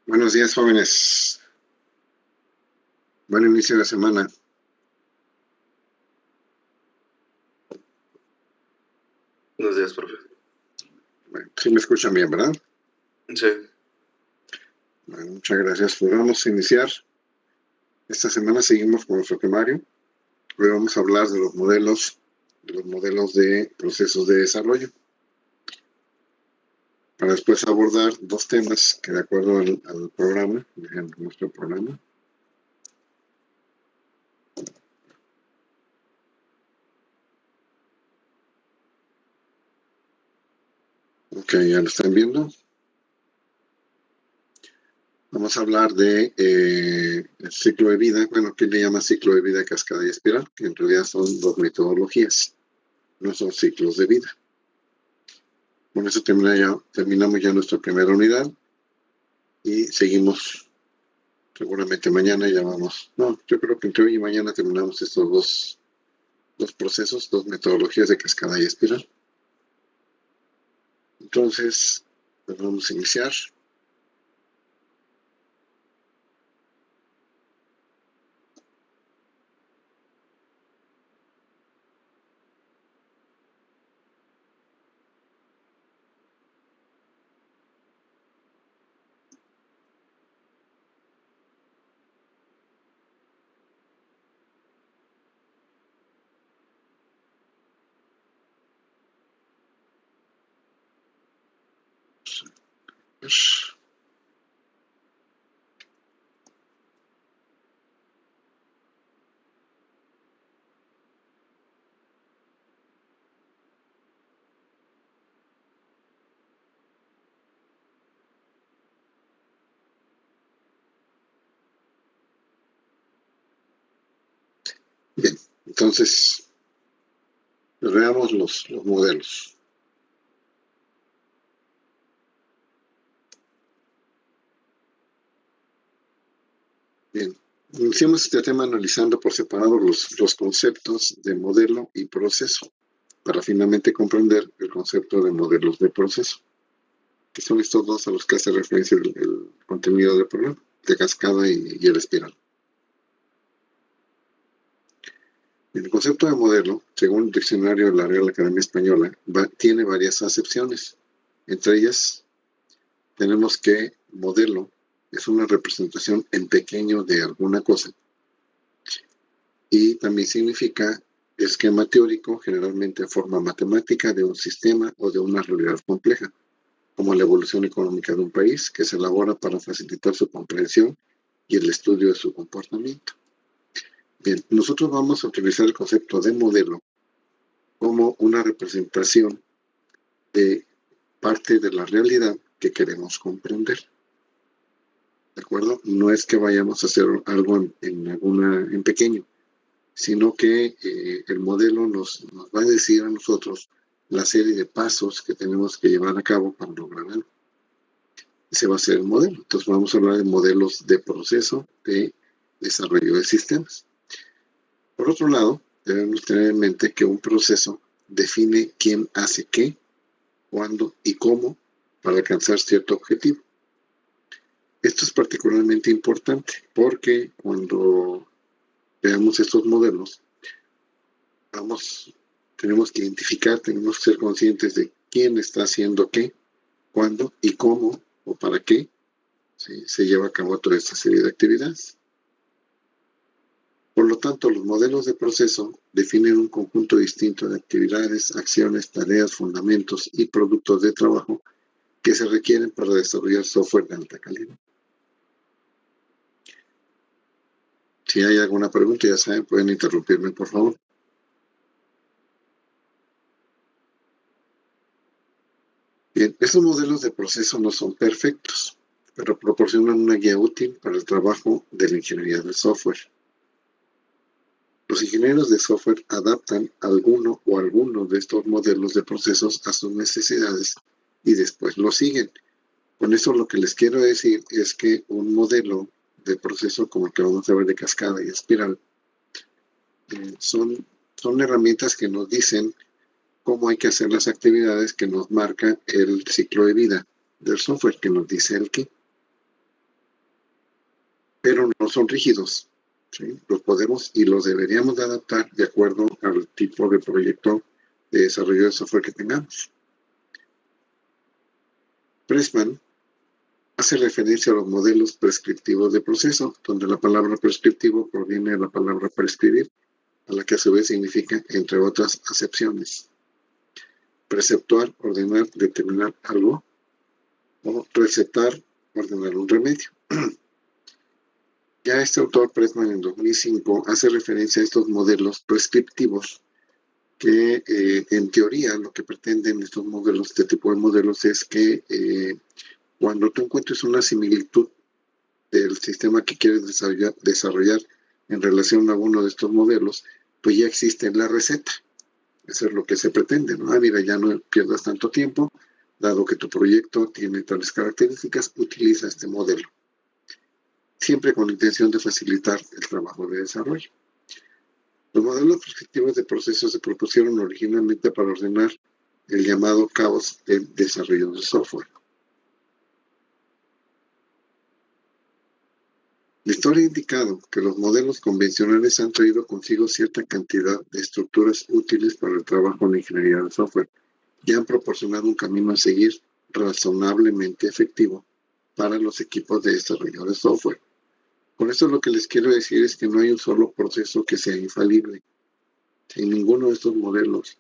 Buenos días, jóvenes. Buen inicio de semana. Buenos días, profe. Bueno, sí me escuchan bien, ¿verdad? Sí. Bueno, muchas gracias. Pues vamos a iniciar. Esta semana seguimos con nuestro temario. Hoy vamos a hablar de los modelos de procesos de desarrollo. Para después abordar dos temas que de acuerdo al programa, en nuestro programa. Ok, ya lo están viendo. Vamos a hablar de el ciclo de vida. Bueno, ¿quién le llama ciclo de vida, cascada y espiral? Que en realidad son dos metodologías, no son ciclos de vida. Con eso terminamos ya nuestra primera unidad y seguimos seguramente mañana. Yo creo que entre hoy y mañana terminamos estos dos procesos, dos metodologías de cascada y espiral. Entonces, pues vamos a iniciar. Bien, entonces veamos los modelos. Bien, iniciamos este tema analizando por separado los conceptos de modelo y proceso, para finalmente comprender el concepto de modelos de proceso, que son estos dos a los que hace referencia el contenido del programa, de cascada y el espiral. El concepto de modelo, según el diccionario de la Real Academia Española, tiene varias acepciones. Entre ellas, tenemos que modelo es una representación en pequeño de alguna cosa. Y también significa esquema teórico, generalmente forma matemática de un sistema o de una realidad compleja, como la evolución económica de un país, que se elabora para facilitar su comprensión y el estudio de su comportamiento. Bien, nosotros vamos a utilizar el concepto de modelo como una representación de parte de la realidad que queremos comprender. ¿De acuerdo? No es que vayamos a hacer algo en pequeño, sino que el modelo nos va a decir a nosotros la serie de pasos que tenemos que llevar a cabo para lograr algo. Ese va a ser el modelo. Entonces vamos a hablar de modelos de proceso de desarrollo de sistemas. Por otro lado, debemos tener en mente que un proceso define quién hace qué, cuándo y cómo para alcanzar cierto objetivo. Esto es particularmente importante porque cuando veamos estos modelos, tenemos que identificar, tenemos que ser conscientes de quién está haciendo qué, cuándo y cómo o para qué se lleva a cabo toda esta serie de actividades. Por lo tanto, los modelos de proceso definen un conjunto distinto de actividades, acciones, tareas, fundamentos y productos de trabajo que se requieren para desarrollar software de alta calidad. Si hay alguna pregunta, ya saben, pueden interrumpirme, por favor. Bien, estos modelos de proceso no son perfectos, pero proporcionan una guía útil para el trabajo de la ingeniería del software. Los ingenieros de software adaptan alguno o algunos de estos modelos de procesos a sus necesidades y después los siguen. Con eso lo que les quiero decir es que un modelo de proceso como el que vamos a ver de cascada y espiral son herramientas que nos dicen cómo hay que hacer las actividades, que nos marca el ciclo de vida del software, que nos dice el qué. pero no son rígidos, ¿sí? Los podemos y los deberíamos de adaptar de acuerdo al tipo de proyecto de desarrollo de software que tengamos. Pressman hace referencia a los modelos prescriptivos de proceso, donde la palabra prescriptivo proviene de la palabra prescribir, a la que a su vez significa, entre otras acepciones, preceptuar, ordenar, determinar algo, o recetar, ordenar un remedio. Ya este autor, Pressman, en 2005, hace referencia a estos modelos prescriptivos que en teoría lo que pretenden estos modelos, este tipo de modelos, es que cuando tú encuentres una similitud del sistema que quieres desarrollar en relación a uno de estos modelos, pues ya existe la receta. Eso es lo que se pretende, ¿no? Mira, ya no pierdas tanto tiempo, dado que tu proyecto tiene tales características, utiliza este modelo. Siempre con la intención de facilitar el trabajo de desarrollo. Los modelos prescriptivos de procesos se propusieron originalmente para ordenar el llamado caos del desarrollo de software. La historia ha indicado que los modelos convencionales han traído consigo cierta cantidad de estructuras útiles para el trabajo en la ingeniería de software y han proporcionado un camino a seguir razonablemente efectivo para los equipos de desarrollo de software. Con esto lo que les quiero decir es que no hay un solo proceso que sea infalible. En ninguno de estos modelos,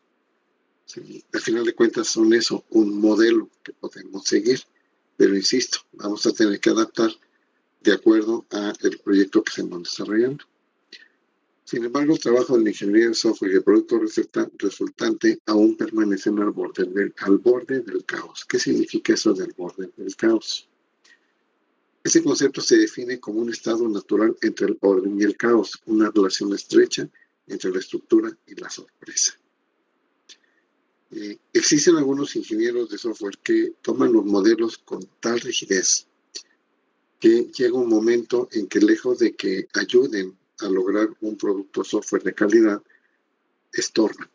sí, al final de cuentas son eso, un modelo que podemos seguir, pero insisto, vamos a tener que adaptar de acuerdo al proyecto que estemos desarrollando. Sin embargo, el trabajo de la ingeniería de software y el producto resultante aún permanecen al borde del caos. ¿Qué significa eso del borde del caos? Este concepto se define como un estado natural entre el orden y el caos, una relación estrecha entre la estructura y la sorpresa. Existen algunos ingenieros de software que toman los modelos con tal rigidez que llega un momento en que lejos de que ayuden a lograr un producto software de calidad, estorban.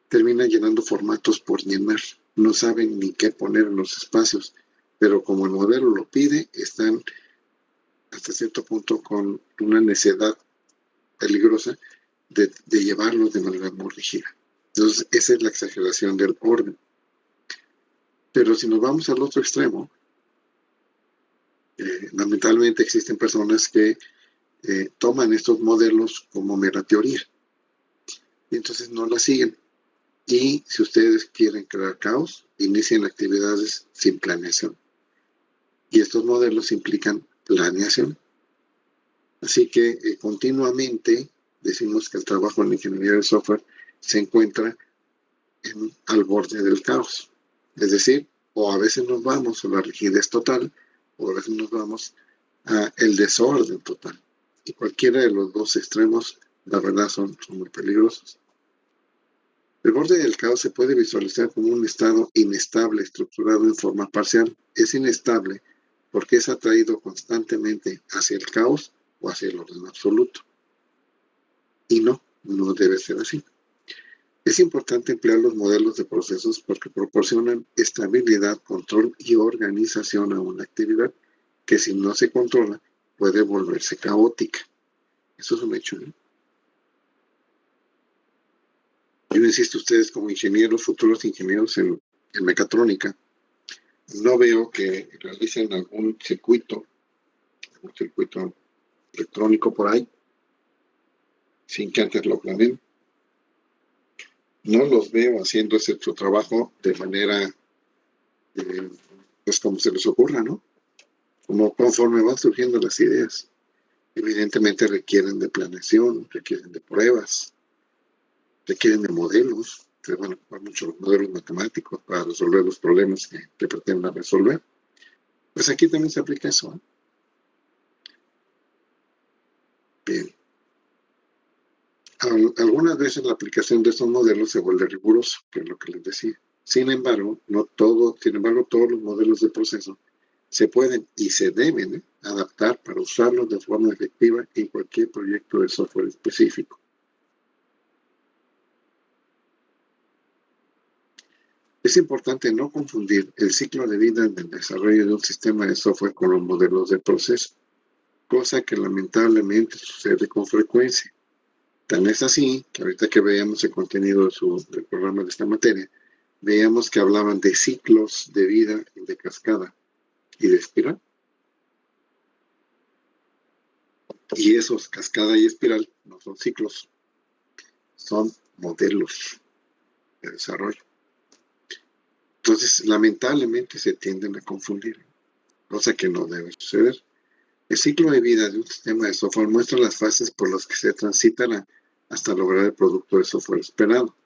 Terminan llenando formatos por llenar. No saben ni qué poner en los espacios, pero como el modelo lo pide, están hasta cierto punto con una necedad peligrosa de llevarlos de manera muy rígida. Entonces, esa es la exageración del orden. Pero si nos vamos al otro extremo, lamentablemente existen personas que toman estos modelos como mera teoría y entonces no la siguen. Y si ustedes quieren crear caos, inician actividades sin planeación. Y estos modelos implican planeación. Así que continuamente decimos que el trabajo en la ingeniería del software se encuentra al borde del caos. Es decir, o a veces nos vamos a la rigidez total, o a veces nos vamos a el desorden total. Y cualquiera de los dos extremos, la verdad, son muy peligrosos. El borde del caos se puede visualizar como un estado inestable estructurado en forma parcial. Es inestable porque es atraído constantemente hacia el caos o hacia el orden absoluto. Y no debe ser así. Es importante emplear los modelos de procesos porque proporcionan estabilidad, control y organización a una actividad que si no se controla puede volverse caótica. Eso es un hecho, ¿no? Yo insisto, ustedes como ingenieros, futuros ingenieros en mecatrónica, no veo que realicen algún circuito electrónico por ahí, sin que antes lo planeen. No los veo haciendo ese su trabajo de manera, pues como se les ocurra, ¿no? Como conforme van surgiendo las ideas. Evidentemente requieren de planeación, requieren de pruebas, requieren de modelos. Se van a ocupar mucho los modelos matemáticos para resolver los problemas que pretenden resolver. Pues aquí también se aplica eso, ¿eh? Bien. Algunas veces la aplicación de estos modelos se vuelve riguroso, que es lo que les decía. Sin embargo, todos los modelos de proceso se pueden y se deben adaptar para usarlos de forma efectiva en cualquier proyecto de software específico. Es importante no confundir el ciclo de vida del desarrollo de un sistema de software con los modelos de proceso. cosa que lamentablemente sucede con frecuencia. Tan es así que ahorita que veíamos el contenido del programa de esta materia, veíamos que hablaban de ciclos de vida, de cascada y de espiral. Y esos, cascada y espiral, no son ciclos, son modelos de desarrollo. Entonces, lamentablemente se tienden a confundir, cosa que no debe suceder. El ciclo de vida de un sistema de software muestra las fases por las que se transitará hasta lograr el producto de software esperado.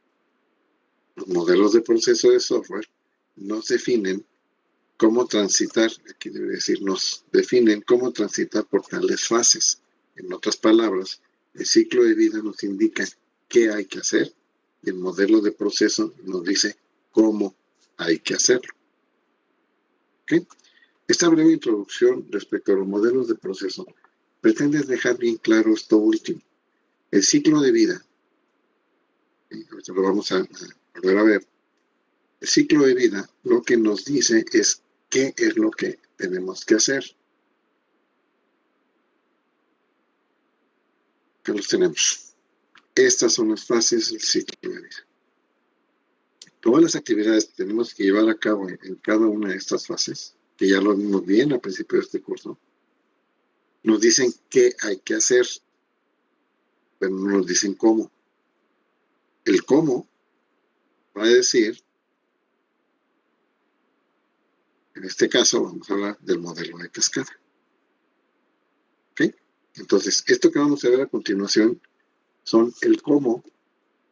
Los modelos de proceso de software nos definen cómo transitar, aquí debe decir, nos definen cómo transitar por tales fases. En otras palabras, el ciclo de vida nos indica qué hay que hacer y el modelo de proceso nos dice cómo hay que hacerlo. ¿Okay? Esta breve introducción respecto a los modelos de proceso pretende dejar bien claro esto último. El ciclo de vida, y ahorita lo vamos a volver a ver, el ciclo de vida lo que nos dice es qué es lo que tenemos que hacer. ¿Qué los tenemos? Estas son las fases del ciclo de vida. Todas las actividades que tenemos que llevar a cabo en cada una de estas fases, que ya lo vimos bien al principio de este curso, nos dicen qué hay que hacer, pero no nos dicen cómo. El cómo va a decir, en este caso vamos a hablar del modelo de cascada. ¿Ok? Entonces, esto que vamos a ver a continuación son el cómo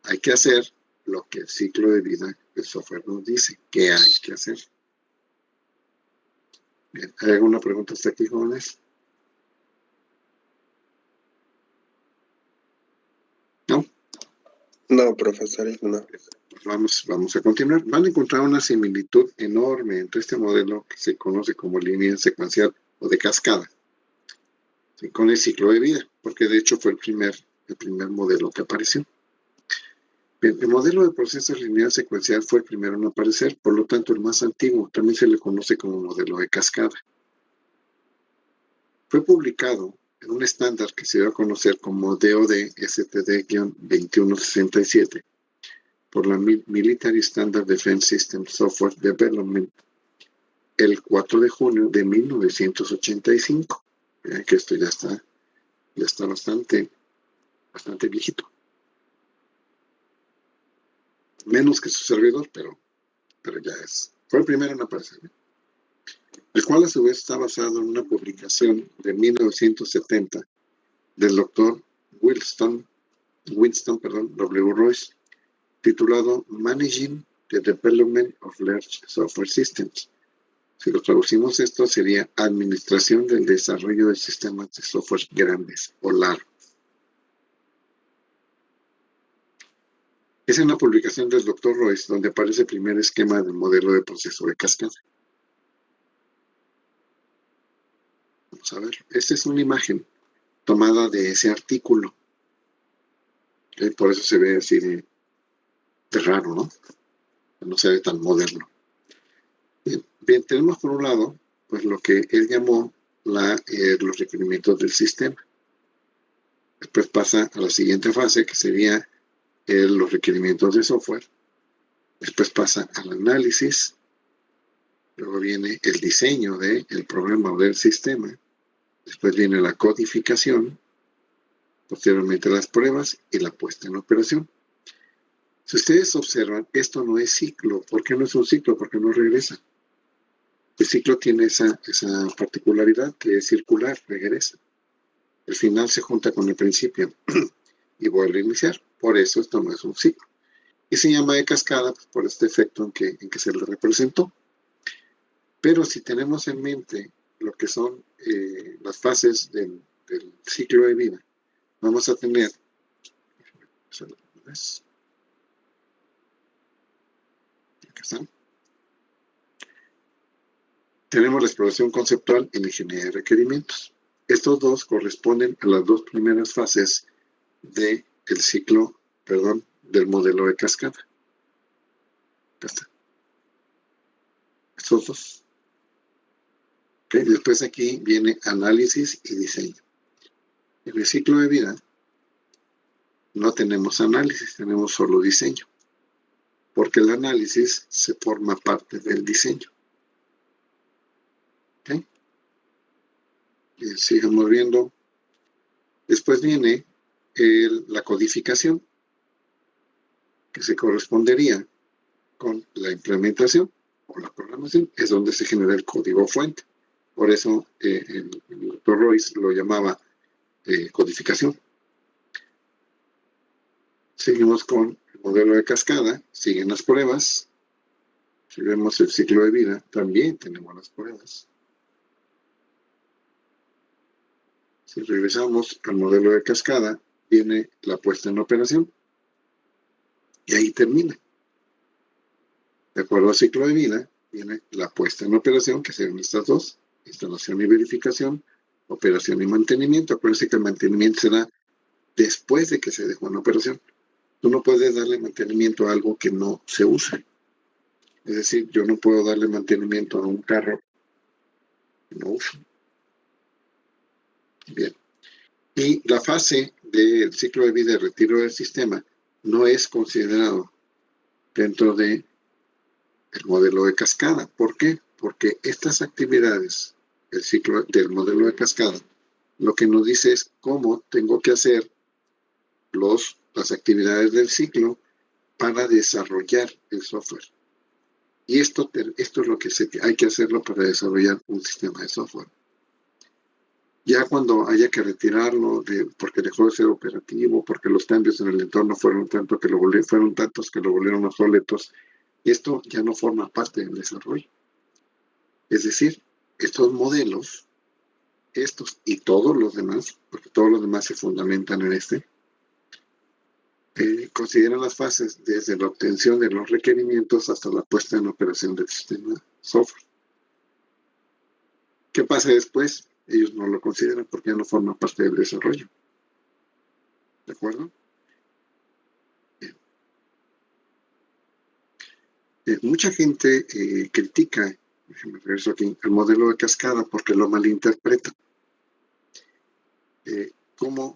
hay que hacer lo que el ciclo de vida del software nos dice que hay que hacer. Bien, ¿hay alguna pregunta hasta aquí, jóvenes? ¿No? No, profesor, no. Pues vamos a continuar. Van a encontrar una similitud enorme entre este modelo que se conoce como línea secuencial o de cascada, ¿sí? Con el ciclo de vida, porque de hecho fue el primer modelo que apareció. Bien, el modelo de procesos lineal secuencial fue el primero en aparecer, por lo tanto el más antiguo, también se le conoce como modelo de cascada. Fue publicado en un estándar que se dio a conocer como DoD STD-2167 por la Military Standard Defense System Software Development el 4 de junio de 1985. Que esto ya está bastante viejito. Menos que su servidor, pero ya es. Fue el primero en aparecer, ¿eh? El cual a su vez está basado en una publicación de 1970 del doctor Winston W. Royce, titulado Managing the Development of Large Software Systems. Si lo traducimos esto sería Administración del Desarrollo de Sistemas de Software Grandes o largos. Es en la publicación del Dr. Royce donde aparece el primer esquema del modelo de proceso de cascada. Vamos a ver, esta es una imagen tomada de ese artículo. Por eso se ve así de raro, ¿no? No se ve tan moderno. Bien, tenemos por un lado, pues lo que él llamó los requerimientos del sistema. Después pasa a la siguiente fase, que sería los requerimientos de software. Después pasa al análisis. Luego viene el diseño del programa o del sistema. Después viene la codificación. Posteriormente las pruebas y la puesta en operación. Si ustedes observan, esto no es ciclo. ¿Por qué no es un ciclo? Porque no regresa. El ciclo tiene esa particularidad que es circular, regresa. El final se junta con el principio y vuelve a iniciar. Por eso esto no es un ciclo. Y se llama de cascada pues, por este efecto en que se le representó. Pero si tenemos en mente lo que son las fases del ciclo de vida, vamos a tener... Acá están. Tenemos la exploración conceptual y la ingeniería de requerimientos. Estos dos corresponden a las dos primeras fases del del modelo de cascada. Acá está. Estos dos. ¿Okay? Después aquí viene análisis y diseño. En el ciclo de vida no tenemos análisis, tenemos solo diseño, porque el análisis se forma parte del diseño. ¿Okay? Y sigamos viendo. Después viene la codificación, que se correspondería con la implementación o la programación, es donde se genera el código fuente. Por eso el doctor Royce lo llamaba codificación. Seguimos con el modelo de cascada, siguen las pruebas. Si vemos el ciclo de vida, también tenemos las pruebas. Si regresamos al modelo de cascada, viene la puesta en operación. Y ahí termina. De acuerdo al ciclo de vida, viene la puesta en operación, que serían estas dos: instalación y verificación, operación y mantenimiento. Acuérdense que el mantenimiento será después de que se dejó en operación. Tú no puedes darle mantenimiento a algo que no se usa. Es decir, yo no puedo darle mantenimiento a un carro que no uso. Bien. Y la fase del ciclo de vida de retiro del sistema no es considerado dentro del modelo de cascada. ¿Por qué? Porque estas actividades, el ciclo del modelo de cascada, lo que nos dice es cómo tengo que hacer las actividades del ciclo para desarrollar el software. Y esto es lo que hay que hacerlo para desarrollar un sistema de software. Ya cuando haya que retirarlo porque dejó de ser operativo, porque los cambios en el entorno fueron tantos que lo volvieron obsoletos, esto ya no forma parte del desarrollo. Es decir, estos modelos, estos y todos los demás, porque todos los demás se fundamentan en consideran las fases desde la obtención de los requerimientos hasta la puesta en operación del sistema software. ¿Qué pasa después? Ellos no lo consideran porque ya no forma parte del desarrollo. ¿De acuerdo? Bien. Mucha gente critica, déjenme regreso aquí, el modelo de cascada porque lo malinterpreta.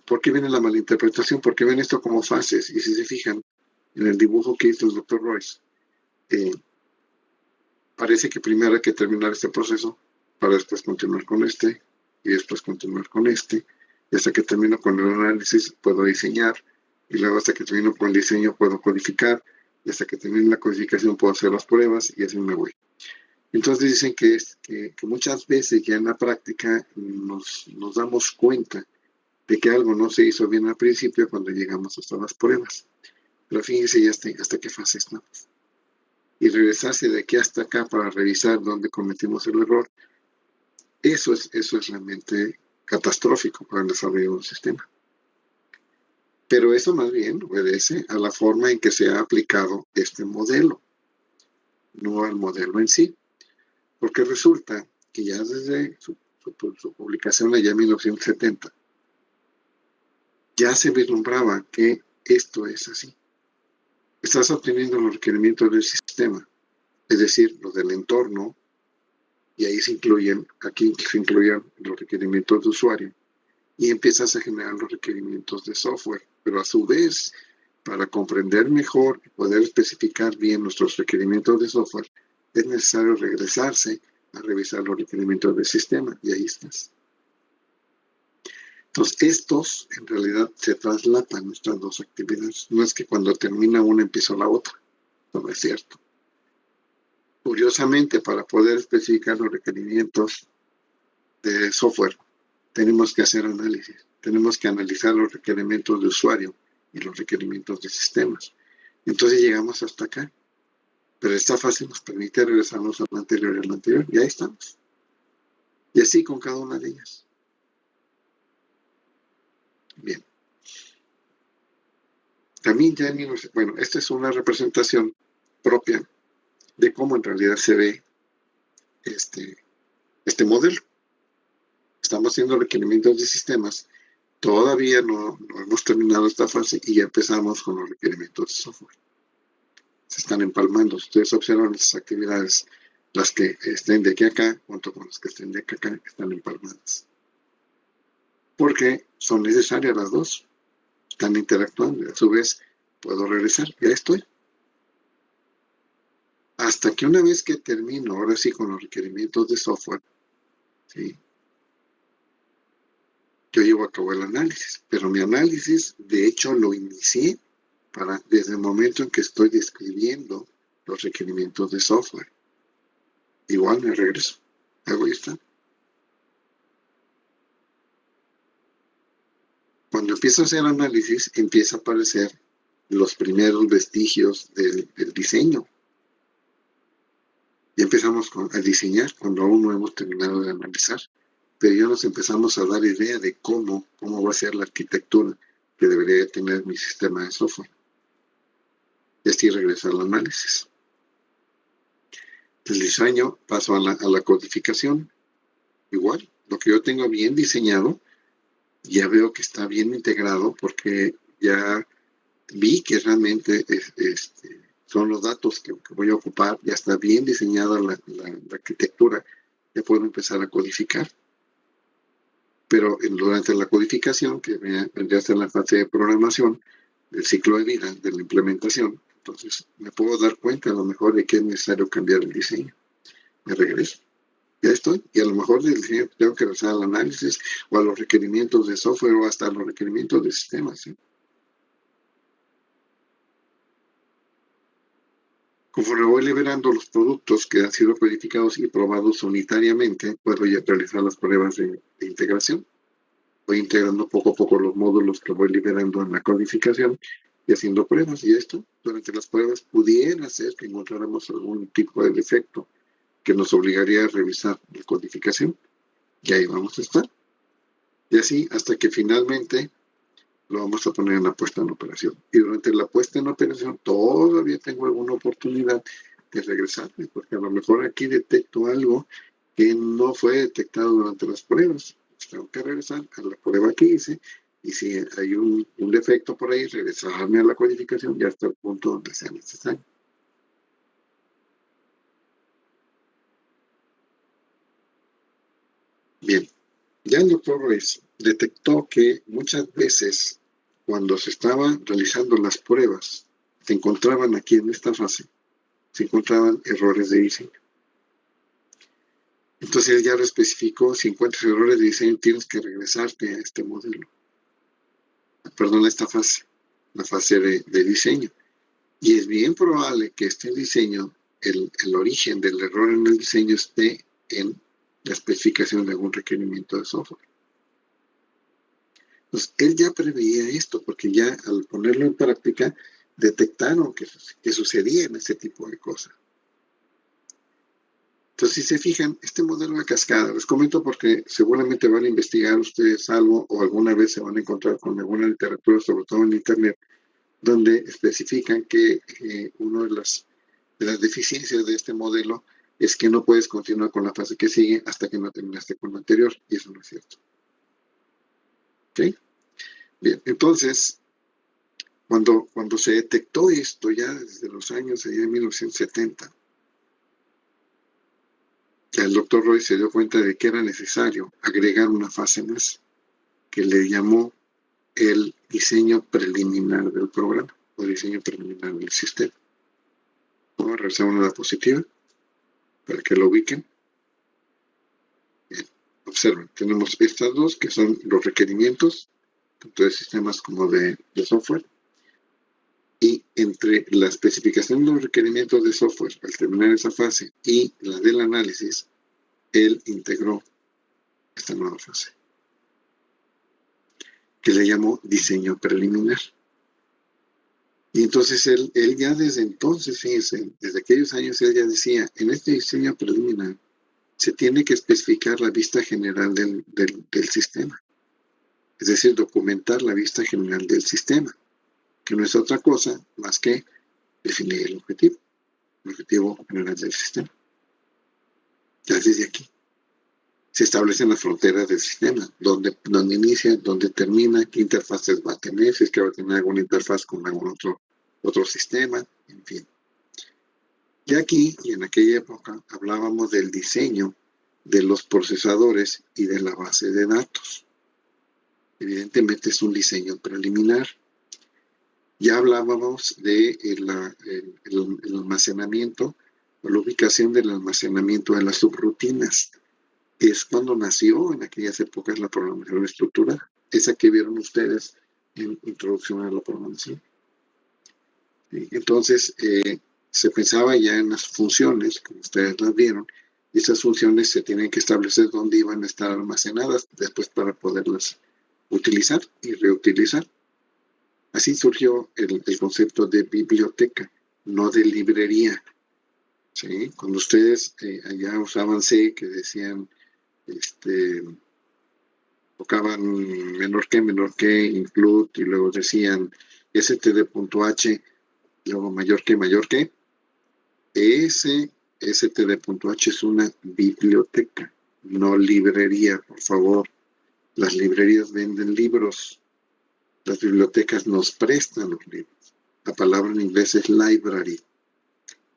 ¿Por qué viene la malinterpretación? Porque ven esto como fases. Y si se fijan en el dibujo que hizo el Dr. Royce, parece que primero hay que terminar este proceso para después continuar con este y después continuar con este. Y hasta que termino con el análisis puedo diseñar, y luego hasta que termino con el diseño puedo codificar, y hasta que termine la codificación puedo hacer las pruebas, y así me voy. Entonces dicen que muchas veces ya en la práctica nos damos cuenta de que algo no se hizo bien al principio cuando llegamos hasta las pruebas. Pero fíjense ya hasta qué fase estamos. Y regresarse de aquí hasta acá para revisar dónde cometimos el error, eso es realmente catastrófico para el desarrollo de un sistema. Pero eso más bien obedece a la forma en que se ha aplicado este modelo, no al modelo en sí. Porque resulta que ya desde su publicación allá en 1970, ya se vislumbraba que esto es así. Estás obteniendo los requerimientos del sistema, es decir, los del entorno, y ahí aquí se incluyen los requerimientos de usuario, y empiezas a generar los requerimientos de software. Pero a su vez, para comprender mejor y poder especificar bien nuestros requerimientos de software, es necesario regresarse a revisar los requerimientos del sistema, y ahí estás. Entonces, estos en realidad se traslapan nuestras dos actividades. No es que cuando termina una empieza la otra. No es cierto. Curiosamente, para poder especificar los requerimientos de software, tenemos que hacer análisis. Tenemos que analizar los requerimientos de usuario y los requerimientos de sistemas. Entonces llegamos hasta acá. Pero esta fase nos permite regresarnos al anterior y al anterior. Y ahí estamos. Y así con cada una de ellas. Bien. También ya esta es una representación propia de cómo en realidad se ve este modelo. Estamos haciendo requerimientos de sistemas. Todavía no hemos terminado esta fase y ya empezamos con los requerimientos de software. Se están empalmando. Ustedes observan estas actividades Las que estén de aquí a acá, junto con las que estén de aquí a acá, están empalmadas. Porque son necesarias las dos. Están interactuando. A su vez, puedo regresar. Ya estoy. Hasta que una vez que termino, ahora sí, con los requerimientos de software, ¿sí? Yo llevo a cabo el análisis. Pero mi análisis, de hecho, lo inicié desde el momento en que estoy describiendo los requerimientos de software. Igual me regreso. Hago esto. Cuando empiezo a hacer análisis, empieza a aparecer los primeros vestigios del diseño. Y empezamos a diseñar cuando aún no hemos terminado de analizar. Pero ya nos empezamos a dar idea de cómo va a ser la arquitectura que debería tener mi sistema de software. Y así regreso al análisis. Del diseño paso a la codificación. Igual, lo que yo tengo bien diseñado, ya veo que está bien integrado porque ya vi que realmente son los datos que voy a ocupar, ya está bien diseñada la arquitectura, ya puedo empezar a codificar. Pero durante la codificación, que vendría a ser la fase de programación, del ciclo de vida, de la implementación, entonces me puedo dar cuenta a lo mejor de que es necesario cambiar el diseño. Me regreso. Ya estoy. Y a lo mejor del diseño tengo que regresar al análisis o a los requerimientos de software o hasta los requerimientos de sistemas, ¿sí? Conforme voy liberando los productos que han sido codificados y probados unitariamente, puedo ya realizar las pruebas de integración. Voy integrando poco a poco los módulos que voy liberando en la codificación y haciendo pruebas. Y esto, durante las pruebas, pudiera ser que encontráramos algún tipo de defecto que nos obligaría a revisar la codificación. Y ahí vamos a estar. Y así hasta que finalmente lo vamos a poner en la puesta en operación. Y durante la puesta en operación todavía tengo alguna oportunidad de regresarme, porque a lo mejor aquí detecto algo que no fue detectado durante las pruebas. Tengo que regresar a la prueba que hice y si hay un defecto por ahí, regresarme a la codificación ya hasta el punto donde sea necesario. Bien, ya el doctor Ruiz detectó que muchas veces cuando se estaban realizando las pruebas, se encontraban aquí en esta fase, se encontraban errores de diseño. Entonces él ya lo especificó, si encuentras errores de diseño tienes que regresarte a este modelo. Perdón, a esta fase, la fase de diseño. Y es bien probable que este diseño, el origen del error en el diseño esté en la especificación de algún requerimiento de software. Entonces, él ya preveía esto, porque ya al ponerlo en práctica, detectaron que sucedía en ese tipo de cosas. Entonces, si se fijan, este modelo de cascada, les comento porque seguramente van a investigar ustedes algo o alguna vez se van a encontrar con alguna literatura, sobre todo en Internet, donde especifican que una de las deficiencias de este modelo es que no puedes continuar con la fase que sigue hasta que no terminaste con la anterior, y eso no es cierto. ¿Ok? Bien, entonces, cuando se detectó esto ya desde los años de 1970, ya el doctor Roy se dio cuenta de que era necesario agregar una fase más, que le llamó el diseño preliminar del programa, o diseño preliminar del sistema. Vamos a revisar una diapositiva para que lo ubiquen. Bien, observen, tenemos estas dos que son los requerimientos, tanto de sistemas como de software. Y entre la especificación de los requerimientos de software al terminar esa fase y la del análisis, él integró esta nueva fase, que le llamó diseño preliminar. Y entonces él ya desde entonces, fíjense, desde aquellos años él ya decía, en este diseño preliminar se tiene que especificar la vista general del sistema. Es decir, documentar la vista general del sistema, que no es otra cosa más que definir el objetivo general del sistema. Ya desde aquí se establecen las fronteras del sistema, dónde inicia, dónde termina, qué interfaces va a tener, si es que va a tener alguna interfaz con algún otro sistema, en fin. Y aquí y en aquella época hablábamos del diseño de los procesadores y de la base de datos. Evidentemente es un diseño preliminar. Ya hablábamos de el almacenamiento o la ubicación del almacenamiento de las subrutinas. Es cuando nació en aquellas épocas la programación estructurada, esa que vieron ustedes en Introducción a la Programación. Entonces, se pensaba ya en las funciones, como ustedes las vieron, y esas funciones se tienen que establecer dónde iban a estar almacenadas después para poderlas utilizar y reutilizar. Así surgió el concepto de biblioteca, no de librería. ¿Sí? Cuando ustedes allá usaban C, que decían, tocaban menor que, include, y luego decían std.h, luego mayor que, ese std.h es una biblioteca, no librería, por favor. Las librerías venden libros, las bibliotecas nos prestan los libros. La palabra en inglés es library.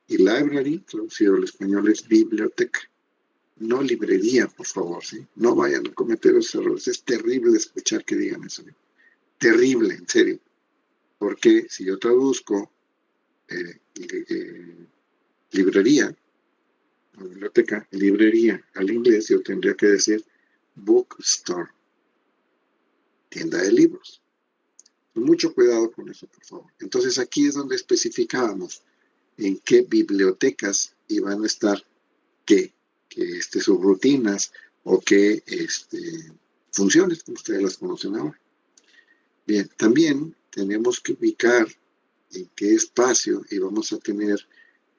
Y library, traducido al español, es biblioteca. No librería, por favor, ¿sí? No vayan a cometer esos errores. Es terrible escuchar que digan eso, ¿sí? Terrible, en serio. Porque si yo traduzco librería, biblioteca, librería al inglés, yo tendría que decir bookstore, tienda de libros. Mucho cuidado con eso, por favor. Entonces aquí es donde especificábamos en qué bibliotecas iban a estar qué subrutinas o qué funciones, como ustedes las conocen ahora. Bien, también tenemos que ubicar en qué espacio íbamos a tener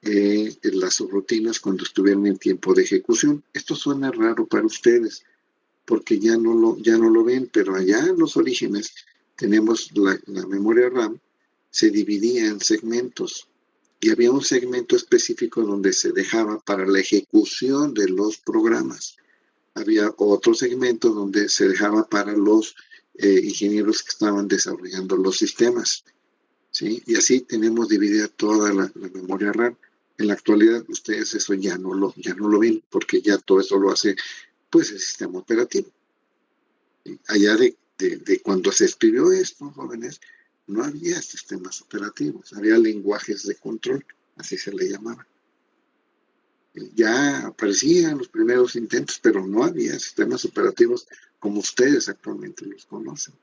las subrutinas cuando estuvieran en tiempo de ejecución. Esto suena raro para ustedes, porque ya no lo ven, pero allá en los orígenes tenemos la memoria RAM, se dividía en segmentos. Y había un segmento específico donde se dejaba para la ejecución de los programas. Había otro segmento donde se dejaba para los ingenieros que estaban desarrollando los sistemas. ¿Sí? Y así tenemos dividida toda la memoria RAM. En la actualidad ustedes eso ya no lo ven, porque ya todo eso lo hace pues el sistema operativo. Allá de cuando se escribió esto, jóvenes, no había sistemas operativos, había lenguajes de control, así se le llamaba. Ya aparecían los primeros intentos, pero no había sistemas operativos como ustedes actualmente los conocen.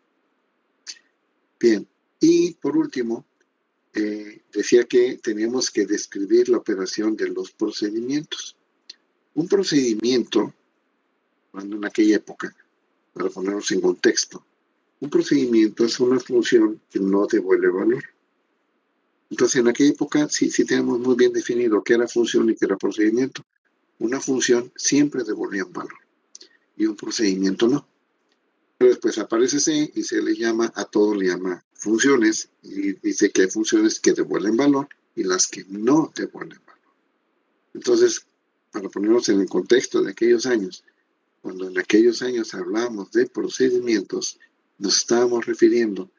Bien, y por último, decía que teníamos que describir la operación de los procedimientos. Un procedimiento, cuando en aquella época, para ponernos en contexto, un procedimiento es una función que no devuelve valor. Entonces, en aquella época sí tenemos muy bien definido qué era función y qué era procedimiento. Una función siempre devolvía un valor y un procedimiento no. Pero después aparece C y se le llama, a todo le llama funciones y dice que hay funciones que devuelven valor y las que no devuelven valor. Entonces, para ponernos en el contexto de aquellos años, cuando en aquellos años hablábamos de procedimientos, nos estábamos refiriendo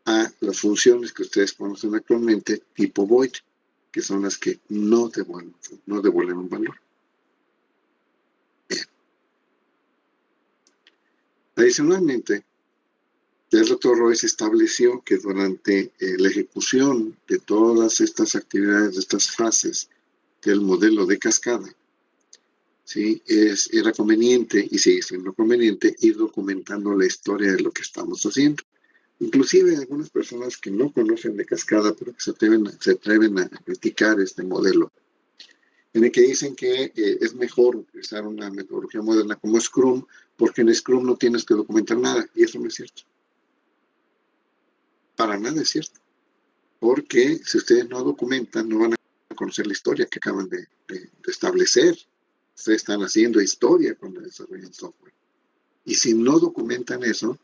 a las funciones que ustedes conocen actualmente, tipo void, que son las que no devuelven un valor. Bien. Adicionalmente, ya el doctor Royce estableció que durante la ejecución de todas estas actividades, de estas fases del modelo de cascada, ¿sí? Era conveniente, y sigue siendo conveniente, ir documentando la historia de lo que estamos haciendo. Inclusive algunas personas que no conocen de cascada, pero que se atreven a criticar este modelo, en el que dicen que es mejor utilizar una metodología moderna como Scrum, porque en Scrum no tienes que documentar nada, y eso no es cierto. Para nada es cierto, porque si ustedes no documentan, no van a conocer la historia que acaban de establecer. Ustedes están haciendo historia cuando desarrollan software. Y si no documentan eso,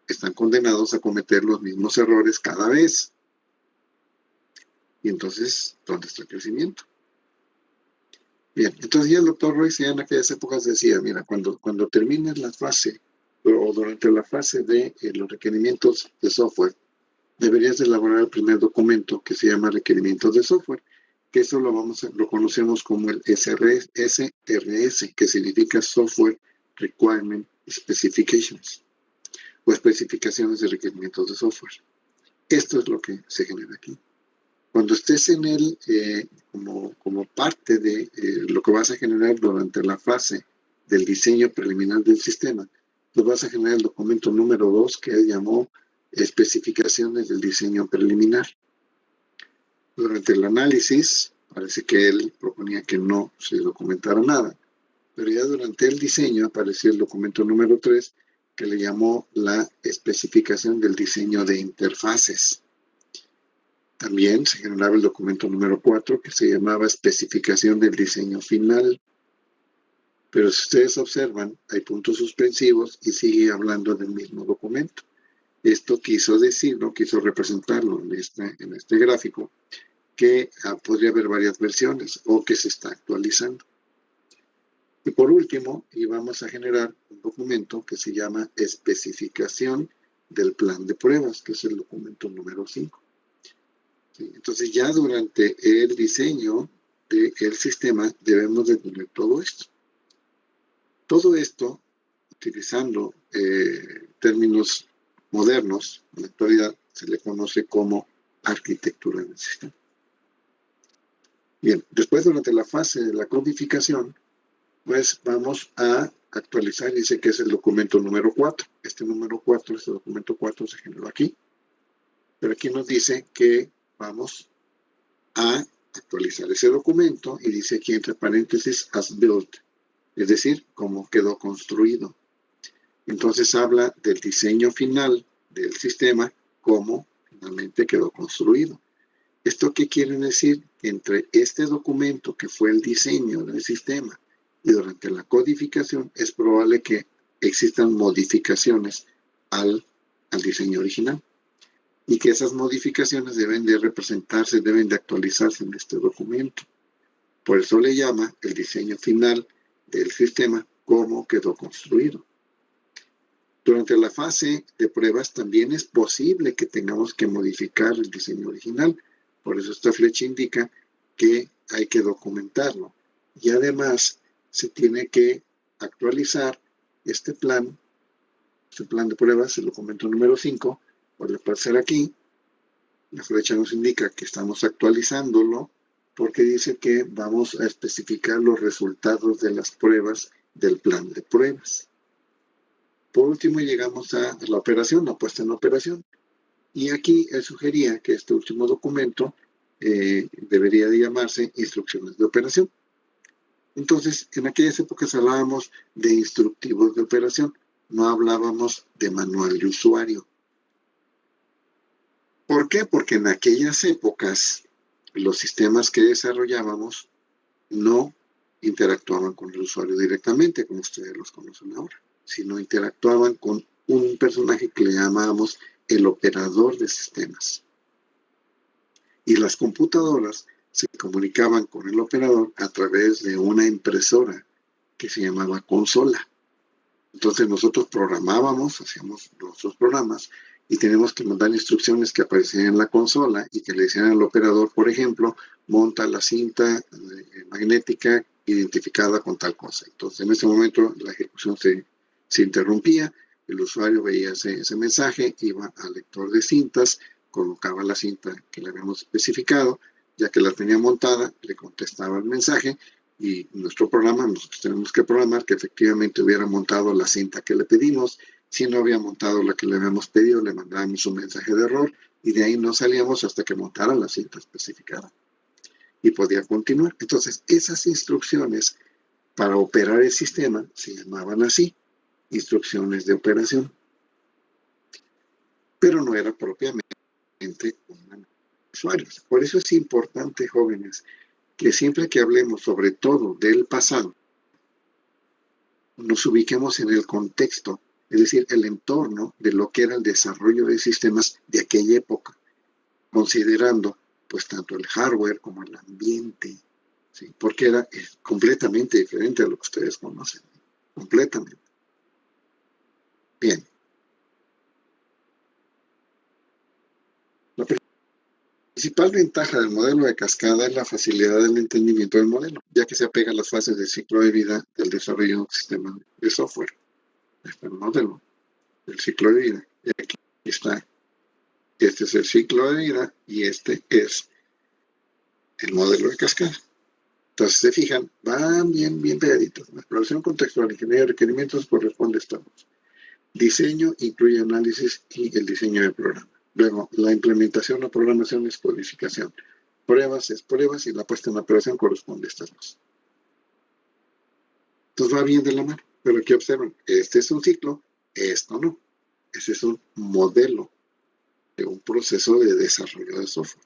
están condenados a cometer los mismos errores cada vez. Y entonces, ¿dónde está el crecimiento? Bien, entonces ya el doctor Royce ya en aquellas épocas decía, mira, cuando termines la fase, o durante la fase de los requerimientos de software, deberías de elaborar el primer documento que se llama requerimientos de software. que eso lo conocemos como el SRS, que significa Software Requirement Specifications, o especificaciones de requerimientos de software. Esto es lo que se genera aquí. Cuando estés en él, como parte de lo que vas a generar durante la fase del diseño preliminar del sistema, pues vas a generar el documento número 2, que él llamó especificaciones del diseño preliminar. Durante el análisis, parece que él proponía que no se documentara nada, pero ya durante el diseño apareció el documento número 3, que le llamó la especificación del diseño de interfaces. También se generaba el documento número 4, que se llamaba especificación del diseño final. Pero si ustedes observan, hay puntos suspensivos y sigue hablando del mismo documento. Esto quiso decirlo, quiso representarlo en este gráfico, que podría haber varias versiones o que se está actualizando. Y por último, íbamos a generar un documento que se llama especificación del plan de pruebas, que es el documento número 5. ¿Sí? Entonces ya durante el diseño del sistema debemos de tener todo esto. Todo esto, utilizando términos modernos, en la actualidad se le conoce como arquitectura del sistema. Bien, después durante la fase de la codificación, pues vamos a actualizar, dice que es el documento número 4. Este documento 4 se generó aquí. Pero aquí nos dice que vamos a actualizar ese documento y dice aquí entre paréntesis as built, es decir, cómo quedó construido. Entonces habla del diseño final del sistema, cómo finalmente quedó construido. ¿Esto qué quiere decir? Que entre este documento que fue el diseño del sistema y durante la codificación es probable que existan modificaciones al diseño original. Y que esas modificaciones deben de representarse, deben de actualizarse en este documento. Por eso le llama el diseño final del sistema cómo quedó construido. Durante la fase de pruebas también es posible que tengamos que modificar el diseño original. Por eso esta flecha indica que hay que documentarlo. Y además se tiene que actualizar este plan de pruebas, el documento número 5, puede aparecer aquí. La flecha nos indica que estamos actualizándolo porque dice que vamos a especificar los resultados de las pruebas del plan de pruebas. Por último llegamos a la operación, la puesta en operación. Y aquí él sugería que este último documento debería de llamarse instrucciones de operación. Entonces, en aquellas épocas hablábamos de instructivos de operación, no hablábamos de manual de usuario. ¿Por qué? Porque en aquellas épocas los sistemas que desarrollábamos no interactuaban con el usuario directamente, como ustedes los conocen ahora, sino interactuaban con un personaje que le llamábamos el operador de sistemas. Y las computadoras se comunicaban con el operador a través de una impresora que se llamaba consola. Entonces nosotros programábamos, hacíamos nuestros programas y tenemos que mandar instrucciones que aparecían en la consola y que le decían al operador, por ejemplo, monta la cinta magnética identificada con tal cosa. Entonces en ese momento la ejecución se interrumpía, el usuario veía ese mensaje, iba al lector de cintas, colocaba la cinta que le habíamos especificado, ya que la tenía montada, le contestaba el mensaje y nuestro programa, nosotros tenemos que programar que efectivamente hubiera montado la cinta que le pedimos. Si no había montado la que le habíamos pedido, le mandábamos un mensaje de error y de ahí no salíamos hasta que montara la cinta especificada. Y podía continuar. Entonces, esas instrucciones para operar el sistema se llamaban así, instrucciones de operación. Pero no era propiamente un usuario. Por eso es importante, jóvenes, que siempre que hablemos sobre todo del pasado, nos ubiquemos en el contexto, es decir, el entorno de lo que era el desarrollo de sistemas de aquella época, considerando pues tanto el hardware como el ambiente, ¿sí? Porque era completamente diferente a lo que ustedes conocen, completamente. Bien. La principal ventaja del modelo de cascada es la facilidad del entendimiento del modelo, ya que se apega a las fases del ciclo de vida del desarrollo de un sistema de software. Este es el modelo del ciclo de vida. Y aquí está. Este es el ciclo de vida y este es el modelo de cascada. Entonces, se fijan, van bien pegaditos. La exploración contextual, ingeniería de requerimientos corresponde a estos dos. Diseño incluye análisis y el diseño del programa. Luego, la implementación o programación es codificación. Pruebas es pruebas y la puesta en operación corresponde a estas dos. Entonces va bien de la mano. Pero aquí observen, este es un ciclo, esto no. Este es un modelo de un proceso de desarrollo de software.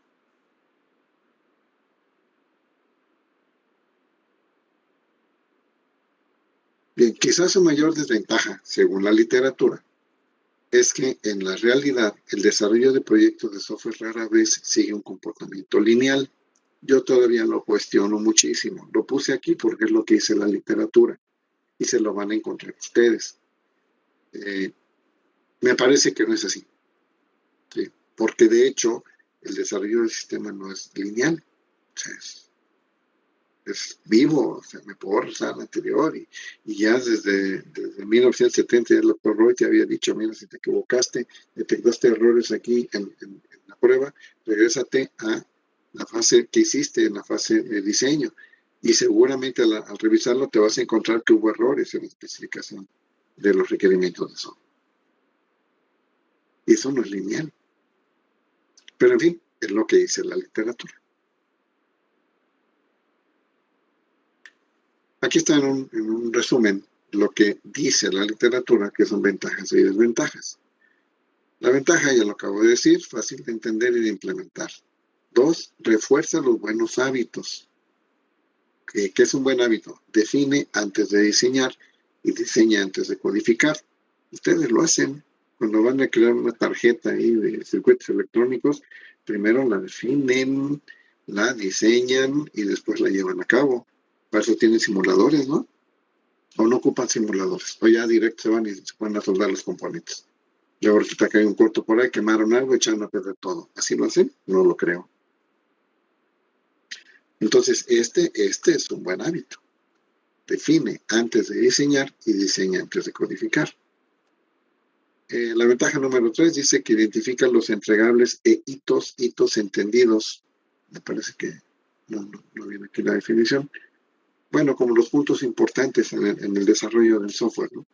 Bien, quizás su mayor desventaja, según la literatura, es que en la realidad el desarrollo de proyectos de software rara vez sigue un comportamiento lineal. Yo todavía lo cuestiono muchísimo. Lo puse aquí porque es lo que dice la literatura y se lo van a encontrar ustedes. Me parece que no es así, ¿sí? Porque de hecho el desarrollo del sistema no es lineal. O sea, es vivo, o sea, me puedo regresar al anterior y ya desde 1970 el doctor Roy te había dicho, mira, si te equivocaste, detectaste errores aquí en la prueba, regrésate a la fase que hiciste, en la fase de diseño, y seguramente al revisarlo te vas a encontrar que hubo errores en la especificación de los requerimientos de software. Y eso no es lineal. Pero en fin, es lo que dice la literatura. Aquí está en un resumen lo que dice la literatura, que son ventajas y desventajas. La ventaja, ya lo acabo de decir, fácil de entender y de implementar. 2, refuerza los buenos hábitos. ¿Qué es un buen hábito? Define antes de diseñar y diseña antes de codificar. Ustedes lo hacen cuando van a crear una tarjeta ahí de circuitos electrónicos. Primero la definen, la diseñan y después la llevan a cabo. Para eso tienen simuladores, ¿no? O no ocupan simuladores, o ya directo se van y se ponen a soldar los componentes. Luego resulta que hay un corto por ahí, quemaron algo, echaron a perder todo. ¿Así lo hacen? No lo creo. Entonces, este es un buen hábito. Define antes de diseñar y diseña antes de codificar. La ventaja número 3 dice que identifica los entregables e hitos entendidos. Me parece que no viene aquí la definición. Bueno, como los puntos importantes en el desarrollo del software, ¿no?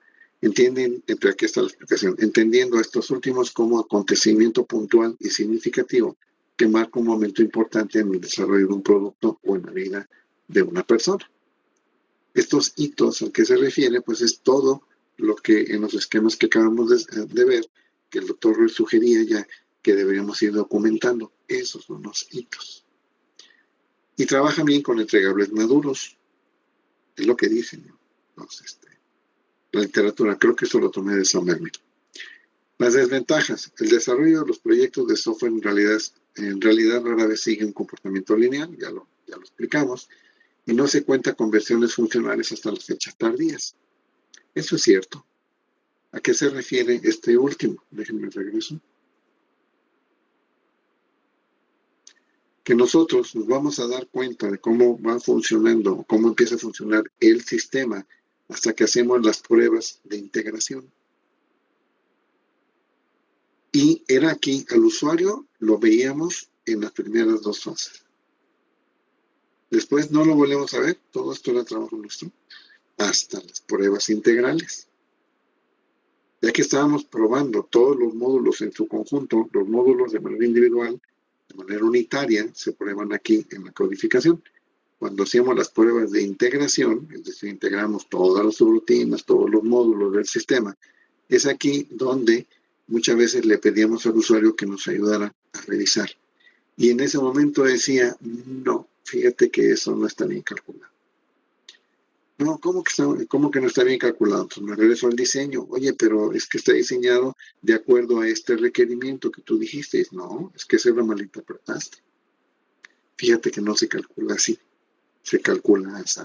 Entienden, entre aquí está la explicación, entendiendo estos últimos como acontecimiento puntual y significativo que marca un momento importante en el desarrollo de un producto o en la vida de una persona. Estos hitos al que se refiere, pues es todo lo que en los esquemas que acabamos de ver, que el doctor Ruiz sugería ya que deberíamos ir documentando. Esos son los hitos. Y trabajan bien con entregables maduros. Es lo que dicen, ¿no? Entonces, la literatura, creo que eso lo tomé de Somerville. Las desventajas. El desarrollo de los proyectos de software en realidad rara vez sigue un comportamiento lineal, ya lo explicamos, y no se cuenta con versiones funcionales hasta las fechas tardías. Eso es cierto. ¿A qué se refiere este último? Déjenme regreso. Que nosotros nos vamos a dar cuenta de cómo va funcionando, cómo empieza a funcionar el sistema hasta que hacemos las pruebas de integración. Y era aquí, al usuario lo veíamos en las primeras 2 fases. Después no lo volvemos a ver, todo esto era trabajo nuestro, hasta las pruebas integrales. Ya que estábamos probando todos los módulos en su conjunto, los módulos de manera individual, de manera unitaria, se prueban aquí en la codificación. Cuando hacíamos las pruebas de integración, es decir, integramos todas las subrutinas, todos los módulos del sistema, es aquí donde muchas veces le pedíamos al usuario que nos ayudara a revisar. Y en ese momento decía, no, fíjate que eso no está bien calculado. No, ¿cómo que no está bien calculado? Entonces me regreso al diseño. Oye, pero es que está diseñado de acuerdo a este requerimiento que tú dijiste. No, es que se lo malinterpretaste. Fíjate que no se calcula así. Se calcula así.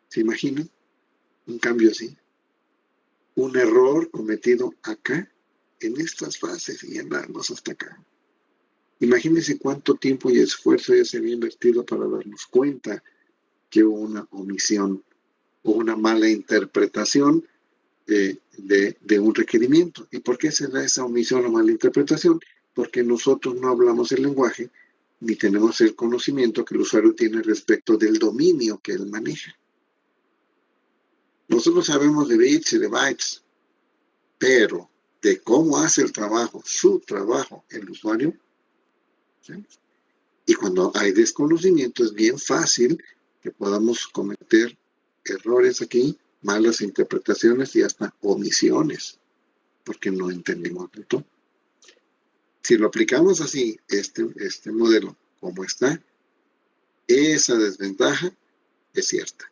¿Se imaginan? Un cambio así. Un error cometido acá, en estas fases y en darnos hasta acá. Imagínense cuánto tiempo y esfuerzo ya se había invertido para darnos cuenta que hubo una omisión o una mala interpretación de un requerimiento. ¿Y por qué se da esa omisión o mala interpretación? Porque nosotros no hablamos el lenguaje ni tenemos el conocimiento que el usuario tiene respecto del dominio que él maneja. Nosotros sabemos de bits y de bytes, pero de cómo hace el trabajo, su trabajo, el usuario, ¿sí? Y cuando hay desconocimiento es bien fácil que podamos cometer errores aquí, malas interpretaciones y hasta omisiones, porque no entendimos del todo. Si lo aplicamos así, este modelo como está, esa desventaja es cierta.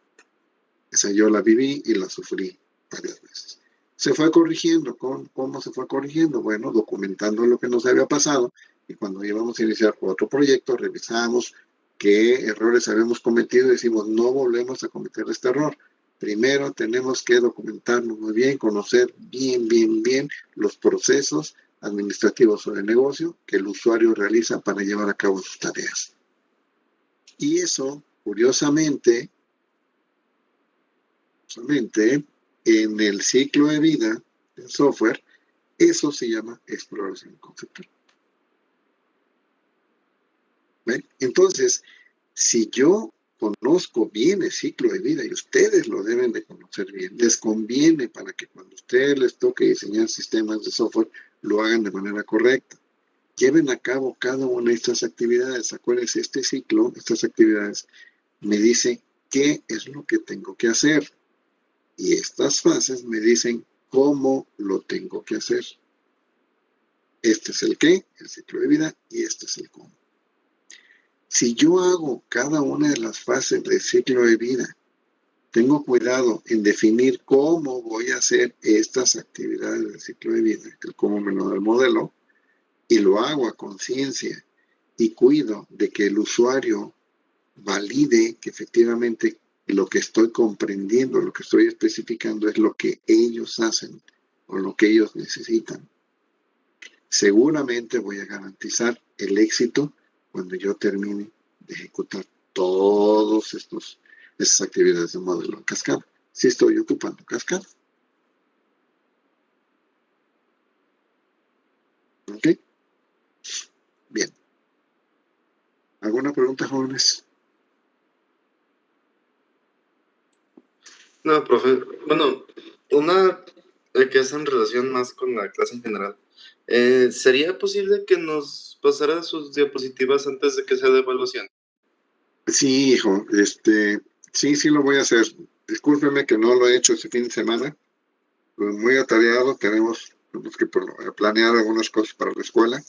Esa yo la viví y la sufrí varias veces. Se fue corrigiendo. ¿Cómo se fue corrigiendo? Bueno, documentando lo que nos había pasado, y cuando íbamos a iniciar otro proyecto, revisamos qué errores habíamos cometido y decimos, no volvemos a cometer este error. Primero tenemos que documentarnos muy bien, conocer bien los procesos administrativos o de negocio que el usuario realiza para llevar a cabo sus tareas. Y eso, curiosamente, en el ciclo de vida del software, eso se llama exploración conceptual. ¿Ven? Entonces, si yo conozco bien el ciclo de vida, y ustedes lo deben de conocer bien, les conviene para que cuando a ustedes les toque diseñar sistemas de software, lo hagan de manera correcta. Lleven a cabo cada una de estas actividades. Acuérdense, este ciclo, estas actividades, me dice qué es lo que tengo que hacer. Y estas fases me dicen cómo lo tengo que hacer. Este es el qué, el ciclo de vida, y este es el cómo. Si yo hago cada una de las fases del ciclo de vida, tengo cuidado en definir cómo voy a hacer estas actividades del ciclo de vida, el cómo me lo da el modelo, y lo hago a conciencia, y cuido de que el usuario valide que efectivamente lo que estoy comprendiendo, lo que estoy especificando es lo que ellos hacen o lo que ellos necesitan. Seguramente voy a garantizar el éxito cuando yo termine de ejecutar todas esas actividades de modelo en cascada. Si estoy ocupando cascada. ¿Ok? Bien. ¿Alguna pregunta, jóvenes? No, profe. Bueno, una que es en relación más con la clase en general. ¿Sería posible que nos pasara sus diapositivas antes de que sea de evaluación? Sí, hijo. Sí lo voy a hacer. Discúlpeme que no lo he hecho este fin de semana. Muy atareado. Tenemos que planear algunas cosas para la escuela.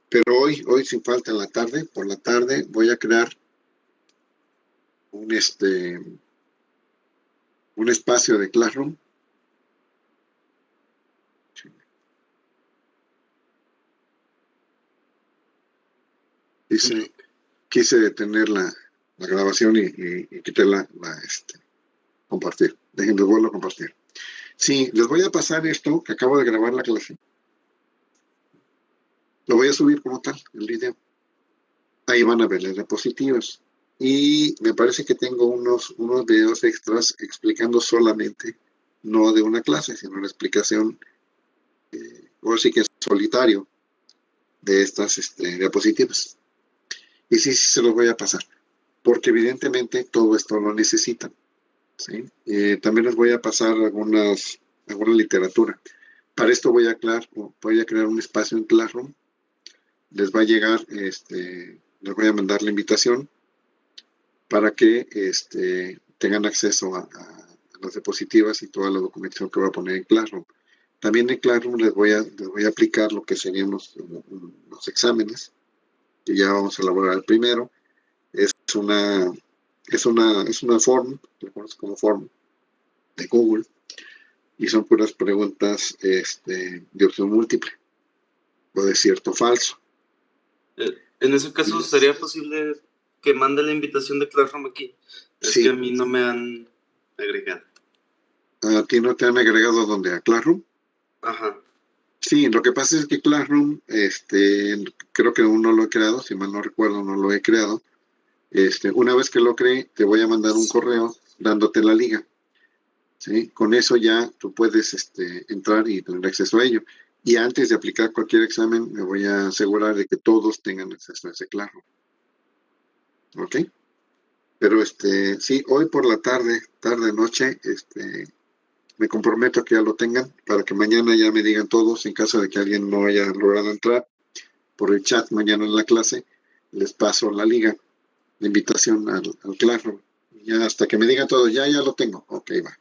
Pero hoy sin falta en la tarde, por la tarde, voy a crear un espacio de Classroom. Quise detener la grabación y quitarla, compartir. Déjenme volverlo a compartir. Sí, les voy a pasar esto que acabo de grabar la clase. Lo voy a subir como tal, el video. Ahí van a ver las diapositivas. Y me parece que tengo unos videos extras explicando solamente, no de una clase, sino la explicación, o sí que es solitario, de estas diapositivas. Y sí se los voy a pasar, porque evidentemente todo esto lo necesitan. ¿Sí? También les voy a pasar alguna literatura. Para esto voy a crear un espacio en Classroom. Les va a llegar, les voy a mandar la invitación para que tengan acceso a las diapositivas y toda la documentación que voy a poner en Classroom. También en Classroom les voy a aplicar lo que serían los exámenes, que ya vamos a elaborar el primero. Es una form, lo conozco como form de Google, y son puras preguntas de opción múltiple, o de cierto o falso. En ese caso, ¿sería posible que mande la invitación de Classroom aquí? Es Sí. que a mí no me han agregado. ¿A ti no te han agregado donde? ¿A Classroom? Ajá. Sí, lo que pasa es que Classroom, creo que aún no lo he creado, si mal no recuerdo, no lo he creado. Una vez que lo cree, te voy a mandar un correo dándote la liga, ¿sí? Con eso ya tú puedes entrar y tener acceso a ello. Y antes de aplicar cualquier examen, me voy a asegurar de que todos tengan acceso a ese Classroom. ¿Ok? Pero sí, hoy por la noche, me comprometo a que ya lo tengan para que mañana ya me digan todos, en caso de que alguien no haya logrado entrar por el chat mañana en la clase, les paso la liga, la invitación al Classroom. Ya hasta que me digan todos, ya lo tengo. Ok, va.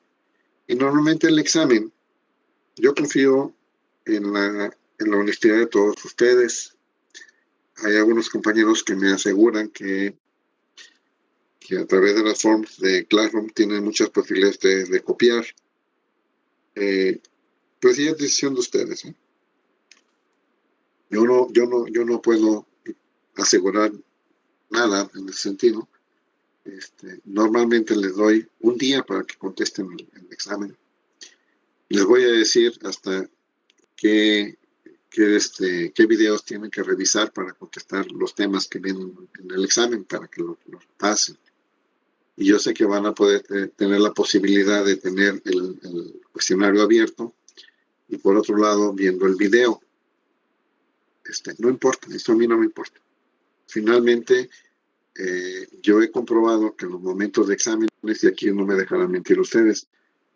Y normalmente el examen, yo confío en la honestidad de todos ustedes. Hay algunos compañeros que me aseguran que a través de las forms de Classroom tienen muchas posibilidades de copiar. Pues sí, es decisión de ustedes, ¿eh? Yo no puedo asegurar nada en ese sentido. Normalmente les doy un día para que contesten el examen. Les voy a decir hasta qué videos tienen que revisar para contestar los temas que vienen en el examen para que lo pasen. Y yo sé que van a poder tener la posibilidad de tener el cuestionario abierto y por otro lado viendo el video. No importa, esto a mí no me importa. Finalmente, yo he comprobado que en los momentos de exámenes, y aquí no me dejarán mentir ustedes,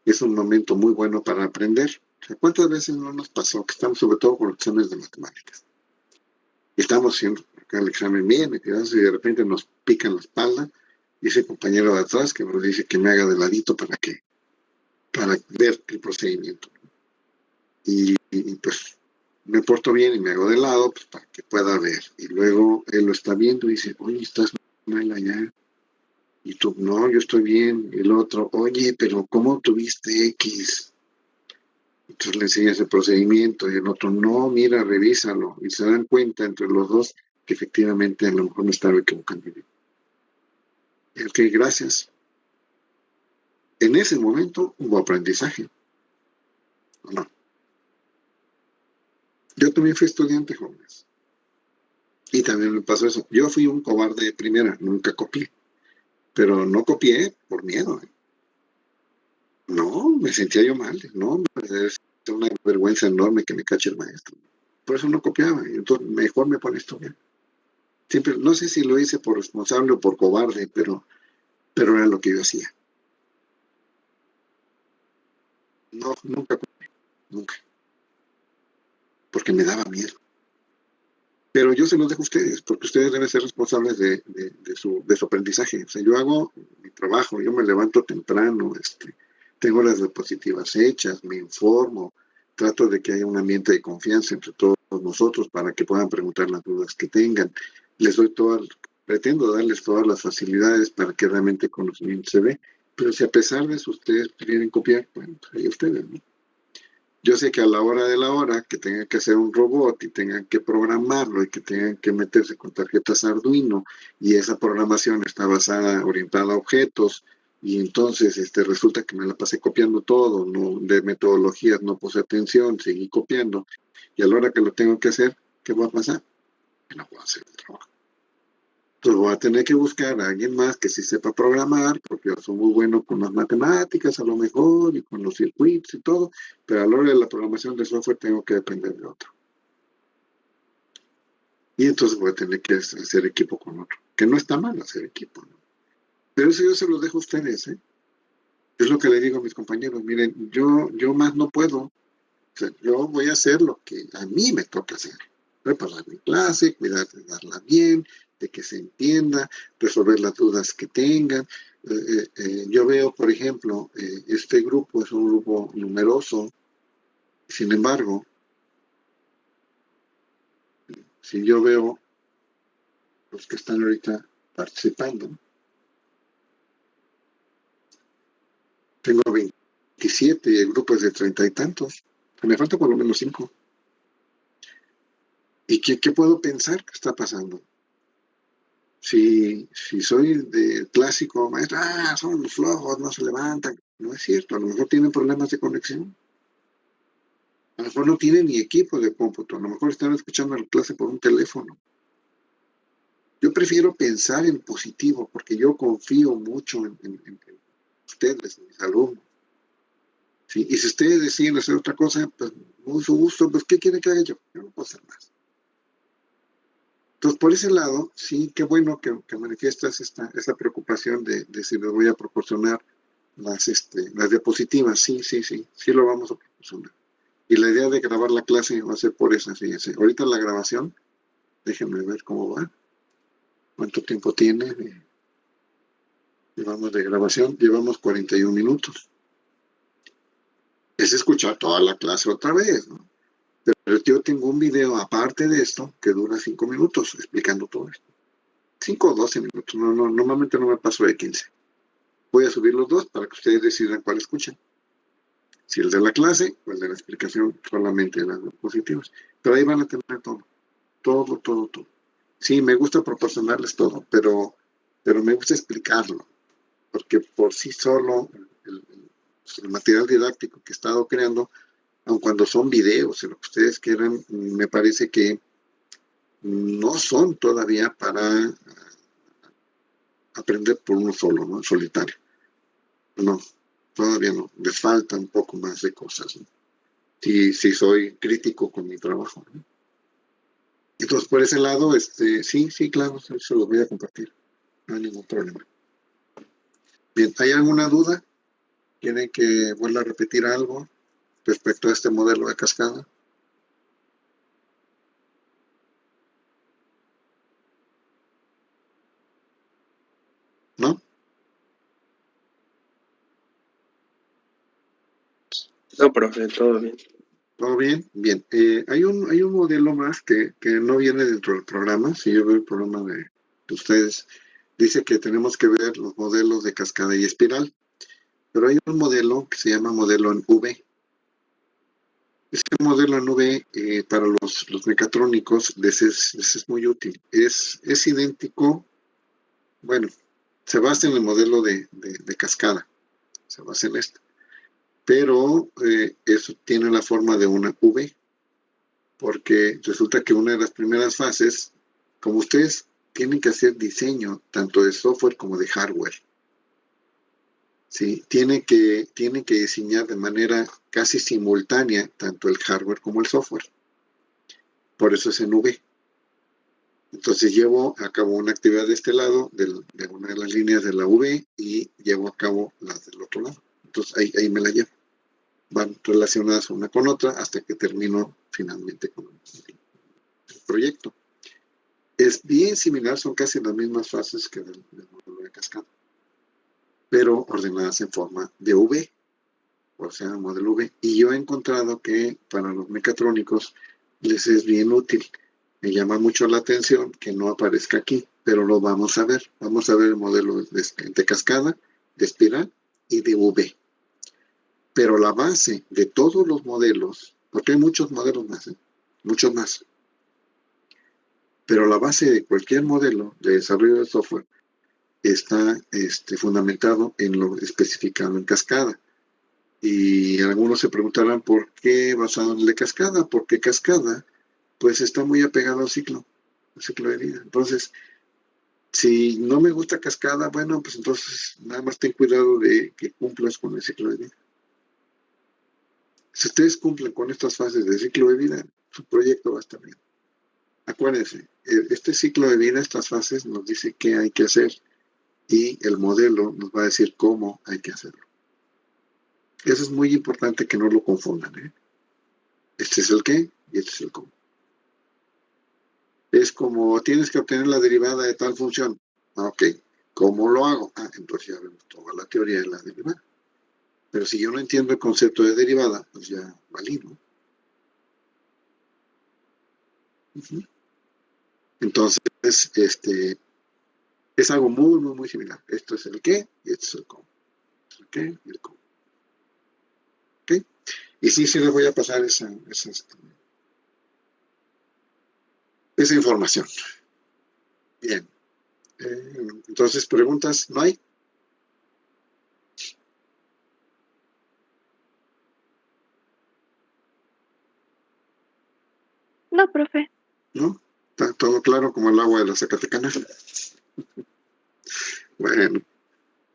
es un momento muy bueno para aprender. O sea, ¿cuántas veces no nos pasó que estamos sobre todo con los exámenes de matemáticas? Y estamos haciendo acá el examen bien, y de repente nos pican la espalda y ese compañero de atrás que nos dice que me haga de ladito para ver el procedimiento. Y pues me porto bien y me hago de lado pues, para que pueda ver. Y luego él lo está viendo y dice, oye, estás mal allá. Y tú, no, yo estoy bien. Y el otro, oye, pero ¿cómo tuviste X? Entonces le enseñas el procedimiento y el otro, no, mira, revísalo. Y se dan cuenta entre los dos que efectivamente a lo mejor me estaba equivocando. Y ok, gracias. En ese momento hubo aprendizaje. No. Yo también fui estudiante, jóvenes. Y también me pasó eso. Yo fui un cobarde de primera, nunca copié. Pero no copié por miedo. No, me sentía yo mal. No, es una vergüenza enorme que me cache el maestro. Por eso no copiaba. Y entonces mejor me pone a estudiar. Siempre, no sé si lo hice por responsable o por cobarde, pero era lo que yo hacía. No, nunca copié, nunca. Porque me daba miedo. Pero yo se los dejo a ustedes, porque ustedes deben ser responsables de su aprendizaje. O sea, yo hago mi trabajo, yo me levanto temprano, tengo las diapositivas hechas, me informo, trato de que haya un ambiente de confianza entre todos nosotros para que puedan preguntar las dudas que tengan. Pretendo darles todas las facilidades para que realmente el conocimiento se ve. Pero si a pesar de eso ustedes quieren copiar, bueno, pues ahí ustedes, ¿no? Yo sé que a la hora de la hora que tengan que hacer un robot y tengan que programarlo y que tengan que meterse con tarjetas Arduino y esa programación está basada, orientada a objetos y entonces resulta que me la pasé copiando todo, no, de metodologías no puse atención, seguí copiando y a la hora que lo tengo que hacer, ¿qué va a pasar? Que no puedo hacer el trabajo. Entonces voy a tener que buscar a alguien más que sí sepa programar, porque yo soy muy bueno con las matemáticas a lo mejor y con los circuitos y todo, pero a la hora de la programación de software tengo que depender de otro. Y entonces voy a tener que hacer equipo con otro, que no está mal hacer equipo, ¿no? Pero eso yo se los dejo a ustedes, ¿eh? Es lo que le digo a mis compañeros, miren, yo más no puedo, o sea, yo voy a hacer lo que a mí me toca hacer. Preparar mi clase, cuidar de darla bien, de que se entienda, resolver las dudas que tengan. Yo veo, por ejemplo, este grupo es un grupo numeroso, sin embargo, si yo veo los que están ahorita participando, tengo 27 y el grupo es de 30 y tantos, me falta por lo menos 5. ¿Y qué puedo pensar que está pasando? Si soy de clásico, maestro, son los flojos, no se levantan. No es cierto, a lo mejor tienen problemas de conexión. A lo mejor no tienen ni equipo de cómputo, a lo mejor están escuchando la clase por un teléfono. Yo prefiero pensar en positivo, porque yo confío mucho en ustedes, en mis alumnos. ¿Sí? Y si ustedes deciden hacer otra cosa, pues mucho gusto, pues ¿qué quieren que haga yo? Yo no puedo hacer más. Entonces, por ese lado, sí, qué bueno que manifiestas esta preocupación de si les voy a proporcionar las diapositivas. Sí lo vamos a proporcionar. Y la idea de grabar la clase va a ser por esa, fíjense. Ahorita la grabación, déjenme ver cómo va. ¿Cuánto tiempo tiene? Llevamos de grabación, llevamos 41 minutos. Es escuchar toda la clase otra vez, ¿no? Pero yo tengo un video aparte de esto que dura 5 minutos explicando todo esto. 5 o 12 minutos, normalmente no me paso de 15. Voy a subir los dos para que ustedes decidan cuál escuchan. Si el de la clase o el de la explicación, solamente las diapositivas. Pero ahí van a tener todo. Sí, me gusta proporcionarles todo, pero me gusta explicarlo, porque por sí solo el material didáctico que he estado creando, aun cuando son videos, lo que ustedes quieran, me parece que no son todavía para aprender por uno solo, ¿no? En solitario. No, todavía no. Les falta un poco más de cosas, ¿no? Sí soy crítico con mi trabajo, ¿no? Entonces, por ese lado, sí, claro, se los voy a compartir. No hay ningún problema. Bien, ¿hay alguna duda? ¿Quieren que vuelva a repetir algo respecto a este modelo de cascada? ¿No? No, profe, todo bien. ¿Todo bien? Bien. Hay un modelo más que no viene dentro del programa. Si yo veo el programa de ustedes, dice que tenemos que ver los modelos de cascada y espiral. Pero hay un modelo que se llama modelo en V. Este modelo en V para los mecatrónicos les es muy útil. Es idéntico, bueno, se basa en el modelo de cascada, se basa en esto. Pero eso tiene la forma de una V, porque resulta que una de las primeras fases, como ustedes tienen que hacer diseño tanto de software como de hardware, ¿sí? Tienen que diseñar de manera casi simultánea tanto el hardware como el software. Por eso es en V. Entonces llevo a cabo una actividad de este lado, de una de las líneas de la V, y llevo a cabo las del otro lado. Entonces ahí me la llevo. Van relacionadas una con otra hasta que termino finalmente con el proyecto. Es bien similar, son casi las mismas fases que del modelo de cascada, pero ordenadas en forma de V, o sea, modelo V. Y yo he encontrado que para los mecatrónicos les es bien útil. Me llama mucho la atención que no aparezca aquí, pero lo vamos a ver. Vamos a ver el modelo de cascada, de espiral y de V. Pero la base de todos los modelos, porque hay muchos modelos más, muchos más, pero la base de cualquier modelo de desarrollo de software está fundamentado en lo especificado en cascada. Y algunos se preguntarán por qué basado en el de cascada, porque cascada pues está muy apegado al ciclo de vida. Entonces, si no me gusta cascada, bueno, pues entonces nada más ten cuidado de que cumplas con el ciclo de vida. Si ustedes cumplen con estas fases del ciclo de vida, su proyecto va a estar bien. Acuérdense, este ciclo de vida, estas fases nos dice qué hay que hacer y el modelo nos va a decir cómo hay que hacerlo. Eso es muy importante que no lo confundan, ¿eh? Este es el qué y este es el cómo. Es como tienes que obtener la derivada de tal función. Ok, ¿cómo lo hago? Entonces ya vemos toda la teoría de la derivada. Pero si yo no entiendo el concepto de derivada, pues ya valí, ¿no? Entonces, es algo muy similar. Esto es el qué y esto es el cómo. El qué y el cómo. ¿Ok? Y sí les voy a pasar esa información. Bien. Entonces, preguntas, ¿no hay? No, profe. ¿No? ¿Está todo claro como el agua de la Zacatecana? Bueno,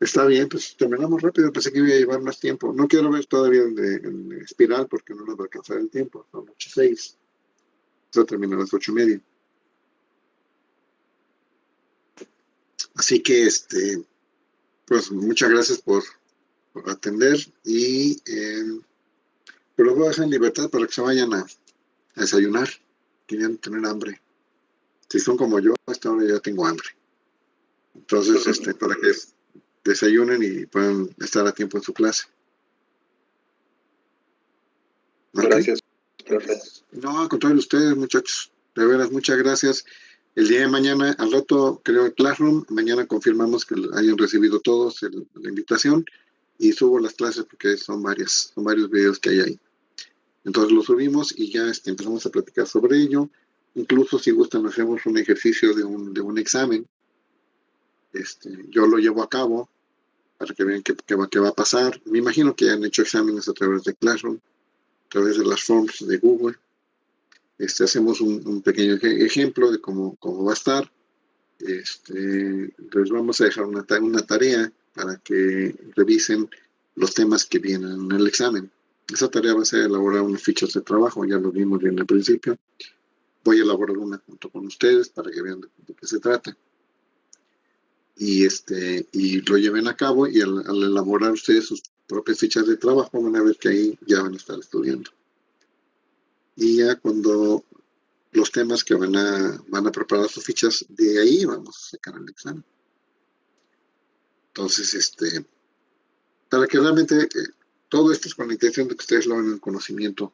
está bien, pues terminamos rápido. Pensé que iba a llevar más tiempo. No quiero ver todavía en espiral porque no nos va a alcanzar el tiempo. Son 8:06. Eso termina a las 8:30. Así que, pues muchas gracias por atender y pero los voy a dejar en libertad para que se vayan a desayunar. Quieren tener hambre. Si son como yo, hasta ahora ya tengo hambre. Entonces, para que desayunen y puedan estar a tiempo en su clase. ¿Okay? Gracias, profe. No, al contrario de ustedes, muchachos. De veras, muchas gracias. El día de mañana, al rato, creo en Classroom, mañana confirmamos que hayan recibido todos la invitación y subo las clases porque son varios videos que hay ahí. Entonces lo subimos y ya empezamos a platicar sobre ello. Incluso si gustan, hacemos un ejercicio de un examen. Yo lo llevo a cabo para que vean qué va a pasar. Me imagino que han hecho exámenes a través de Classroom, a través de las forms de Google. Hacemos un pequeño ejemplo de cómo va a estar. Les vamos a dejar una tarea para que revisen los temas que vienen en el examen. Esa tarea va a ser elaborar unas fichas de trabajo, ya lo vimos bien al principio. Voy a elaborar una junto con ustedes para que vean de qué se trata. Y lo lleven a cabo y al elaborar ustedes sus propias fichas de trabajo van a ver que ahí ya van a estar estudiando. Y ya cuando los temas que van a preparar sus fichas, de ahí vamos a sacar el examen. Entonces, para que realmente todo esto es con la intención de que ustedes logren el conocimiento,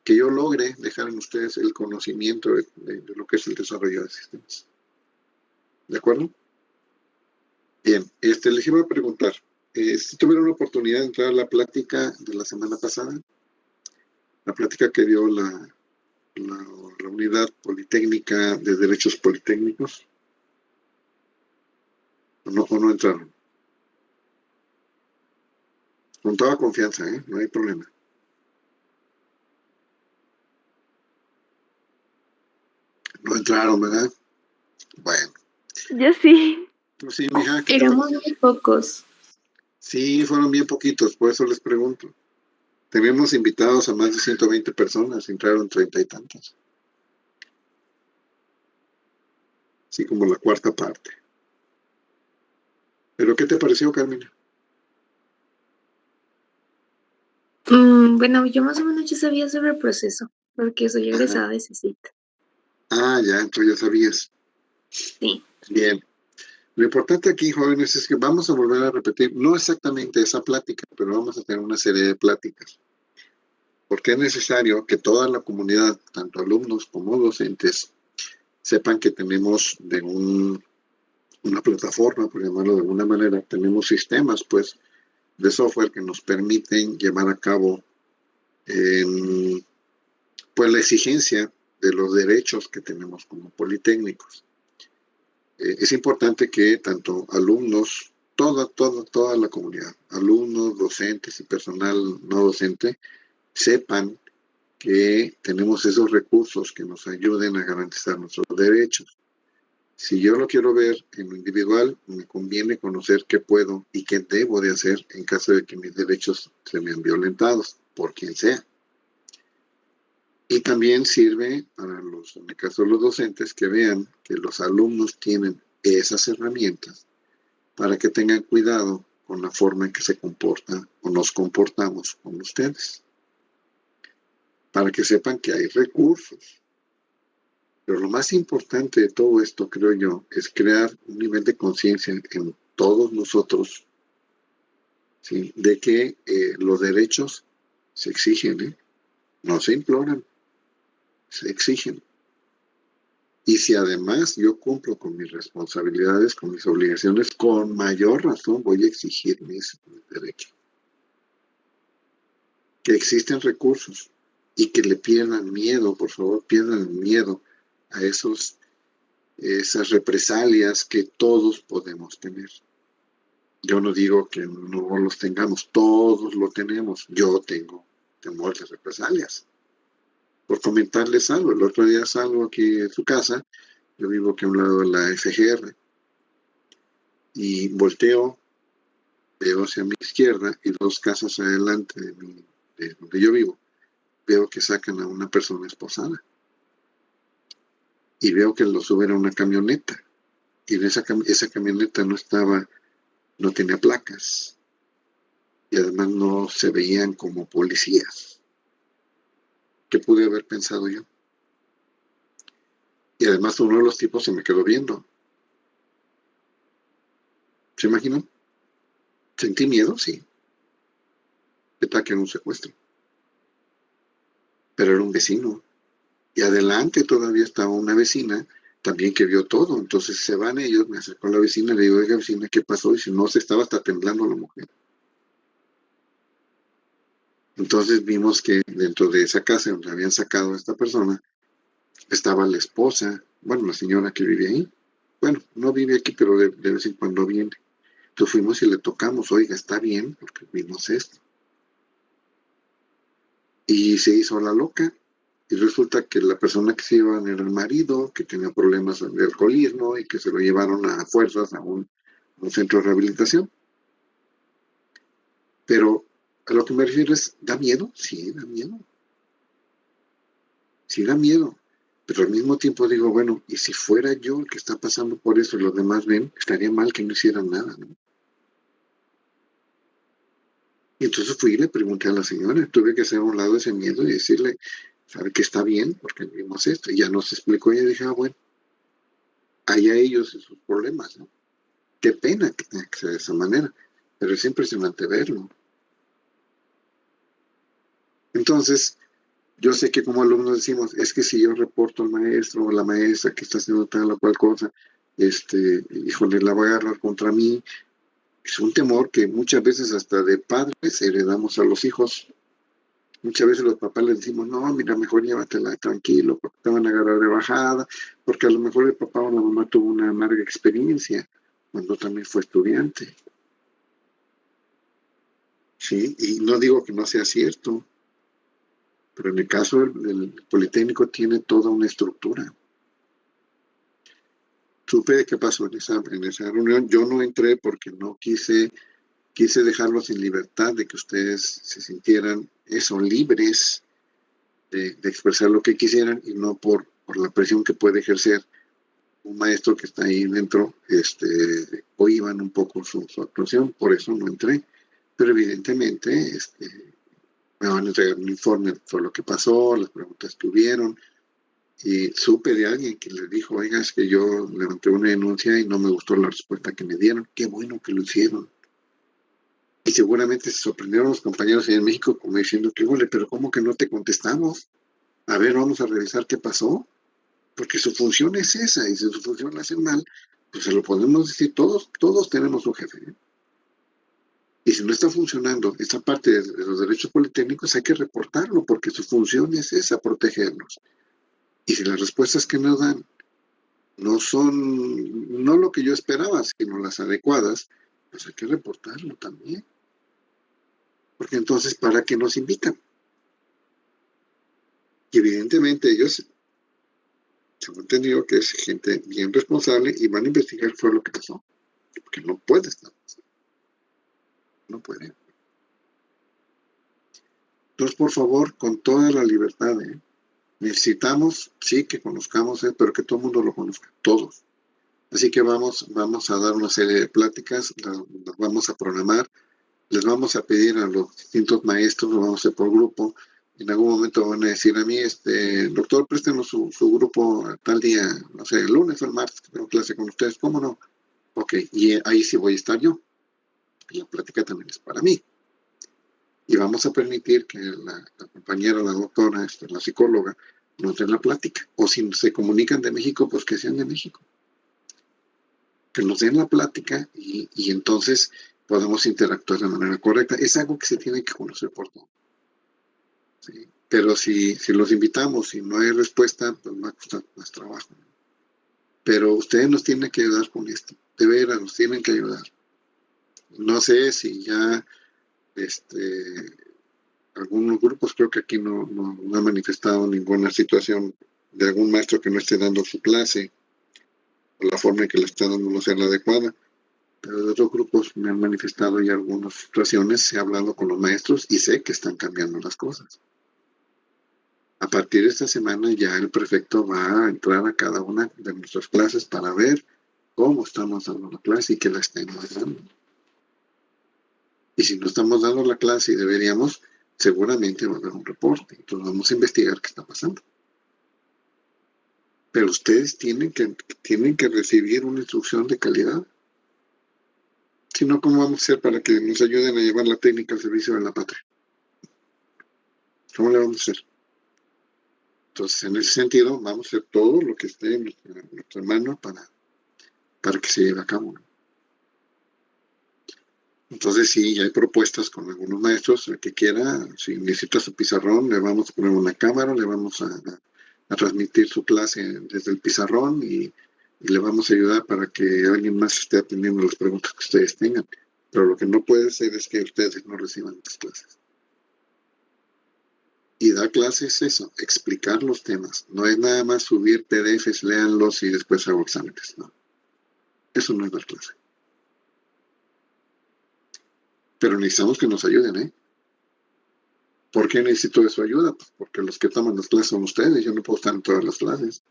que yo logre dejar en ustedes el conocimiento de lo que es el desarrollo de sistemas. ¿De acuerdo? Bien, les iba a preguntar, si tuvieron la oportunidad de entrar a la plática de la semana pasada, la plática que dio la Unidad Politécnica de Derechos Politécnicos, o no entraron. Con toda confianza, no hay problema. No entraron, ¿verdad? Bueno. Yo sí. Pues sí, mija. Éramos muy pocos. Sí, fueron bien poquitos, por eso les pregunto. Tenemos invitados a más de 120 personas, entraron 30 y tantas. Así como la cuarta parte. ¿Pero qué te pareció, Carmina? Bueno, yo más o menos ya sabía sobre el proceso, porque soy egresada de CECIT. Ya, entonces ya sabías. Sí. Bien. Lo importante aquí, jóvenes, es que vamos a volver a repetir, no exactamente esa plática, pero vamos a tener una serie de pláticas. Porque es necesario que toda la comunidad, tanto alumnos como docentes, sepan que tenemos una plataforma, por llamarlo de alguna manera, tenemos sistemas, pues, de software que nos permiten llevar a cabo pues la exigencia de los derechos que tenemos como politécnicos. Es importante que tanto alumnos, toda la comunidad, alumnos, docentes y personal no docente, sepan que tenemos esos recursos que nos ayuden a garantizar nuestros derechos. Si yo lo quiero ver en lo individual, me conviene conocer qué puedo y qué debo de hacer en caso de que mis derechos se vean violentados, por quien sea. Y también sirve para en el caso de los docentes, que vean que los alumnos tienen esas herramientas para que tengan cuidado con la forma en que se comportan o nos comportamos con ustedes. Para que sepan que hay recursos. Pero lo más importante de todo esto, creo yo, es crear un nivel de conciencia en todos nosotros, ¿sí? De que los derechos se exigen, no se imploran, se exigen. Y si además yo cumplo con mis responsabilidades, con mis obligaciones, con mayor razón voy a exigir mis derechos. Que existen recursos y que le pierdan miedo, por favor, pierdan el miedo a esas represalias que todos podemos tener. Yo no digo que no los tengamos, todos lo tenemos. Yo tengo temor de represalias. por comentarles algo. El otro día salgo aquí de su casa, yo vivo aquí a un lado de la FGR, y volteo, veo hacia mi izquierda y 2 casas adelante de donde yo vivo, veo que sacan a una persona esposada. Y veo que lo suben a una camioneta. Y en esa camioneta no tenía placas. Y además no se veían como policías. ¿Qué pude haber pensado yo? Y además uno de los tipos se me quedó viendo. ¿Se imaginó? Sentí miedo, sí. ¿Qué tal que era un secuestro? Pero era un vecino. Y adelante todavía estaba una vecina también que vio todo. Entonces se van ellos, me acercó la vecina, le digo, oiga vecina, ¿qué pasó? Y si no, se estaba hasta temblando la mujer. Entonces vimos que dentro de esa casa donde habían sacado a esta persona, estaba la esposa, bueno, la señora que vive ahí. Bueno, no vive aquí, pero de vez en cuando viene. Entonces fuimos y le tocamos, oiga, está bien, porque vimos esto. Y se hizo la loca. Y resulta que la persona que se iban era el marido, que tenía problemas de alcoholismo y que se lo llevaron a fuerzas a un centro de rehabilitación. Pero a lo que me refiero es, ¿da miedo? Sí, da miedo. Sí, da miedo. Pero al mismo tiempo digo, bueno, y si fuera yo el que está pasando por eso y los demás ven, estaría mal que no hicieran nada, ¿no? Y entonces fui y le pregunté a la señora, tuve que hacer a un lado ese miedo y decirle, ¿sabe que está bien? Porque vimos esto. Y ya nos explicó, y ella dije, bueno, allá ellos y sus problemas, ¿no? Qué pena que tenga que ser de esa manera, pero es impresionante verlo. Entonces, yo sé que como alumnos decimos, es que si yo reporto al maestro o la maestra que está haciendo tal o cual cosa, híjole, la va a agarrar contra mí. Es un temor que muchas veces hasta de padres heredamos a los hijos. Muchas veces los papás les decimos, no, mira, mejor llévatela tranquilo, porque te van a agarrar de bajada, porque a lo mejor el papá o la mamá tuvo una amarga experiencia cuando también fue estudiante. Sí, y no digo que no sea cierto, pero en el caso del Politécnico tiene toda una estructura. Supe de qué pasó en esa reunión. Yo no entré porque no quise dejarlos en libertad de que ustedes se sintieran libres de expresar lo que quisieran y no por la presión que puede ejercer un maestro que está ahí dentro, oíban un poco su actuación, por eso no entré. Pero evidentemente me van a entregar un informe sobre lo que pasó, las preguntas que hubieron, y supe de alguien que les dijo, oiga, es que yo levanté una denuncia y no me gustó la respuesta que me dieron. Qué bueno que lo hicieron. Y seguramente se sorprendieron los compañeros en México como diciendo que, huele, pero ¿cómo que no te contestamos? A ver, vamos a revisar qué pasó. Porque su función es esa, y si su función la hacen mal, pues se lo podemos decir todos tenemos un jefe. ¿Eh? Y si no está funcionando esta parte de los derechos politécnicos, hay que reportarlo, porque su función es esa, protegernos. Y si las respuestas que nos dan no son, no lo que yo esperaba, sino las adecuadas, pues hay que reportarlo también. Porque entonces, ¿para qué nos invitan? Y evidentemente ellos se han entendido que es gente bien responsable y van a investigar qué fue lo que pasó. Porque no puede estar pasando. No puede. Entonces, por favor, con toda la libertad, necesitamos, sí, que conozcamos, pero que todo el mundo lo conozca, todos. Así que vamos a dar una serie de pláticas, las vamos a programar, les vamos a pedir a los distintos maestros, lo vamos a hacer por grupo. En algún momento van a decir a mí, doctor, préstenos su grupo a tal día, no sé, el lunes o el martes, que tengo clase con ustedes, ¿cómo no? Ok, y ahí sí voy a estar yo. Y la plática también es para mí. Y vamos a permitir que la compañera, la doctora, la psicóloga, nos dé la plática. O si se comunican de México, pues que sean de México. Que nos den la plática y entonces podemos interactuar de manera correcta. Es algo que se tiene que conocer por todo. ¿Sí? Pero si los invitamos y no hay respuesta, pues va a costar más trabajo. Pero ustedes nos tienen que ayudar con esto. De veras, nos tienen que ayudar. No sé si ya algunos grupos, creo que aquí no ha manifestado ninguna situación de algún maestro que no esté dando su clase, o la forma en que la está dando no sea la adecuada. Pero de otros grupos me han manifestado ya algunas situaciones, he hablado con los maestros y sé que están cambiando las cosas. A partir de esta semana ya el prefecto va a entrar a cada una de nuestras clases para ver cómo estamos dando la clase y qué la estamos dando. Y si no estamos dando la clase y deberíamos, seguramente va a haber un reporte. Entonces vamos a investigar qué está pasando. Pero ustedes tienen que recibir una instrucción de calidad. Si no, ¿cómo vamos a hacer para que nos ayuden a llevar la técnica al servicio de la patria? ¿Cómo le vamos a hacer? Entonces, en ese sentido, vamos a hacer todo lo que esté en nuestra mano para que se lleve a cabo. Entonces, sí, ya hay propuestas con algunos maestros, el que quiera, si necesita su pizarrón, le vamos a poner una cámara, le vamos a transmitir su clase desde el pizarrón y le vamos a ayudar para que alguien más esté atendiendo las preguntas que ustedes tengan. Pero lo que no puede ser es que ustedes no reciban las clases. Y dar clases es eso, explicar los temas. No es nada más subir PDFs, léanlos y después hago exámenes. No. Eso no es dar clase. Pero necesitamos que nos ayuden, ¿eh? ¿Por qué necesito de su ayuda? Pues porque los que toman las clases son ustedes. Yo no puedo estar en todas las clases.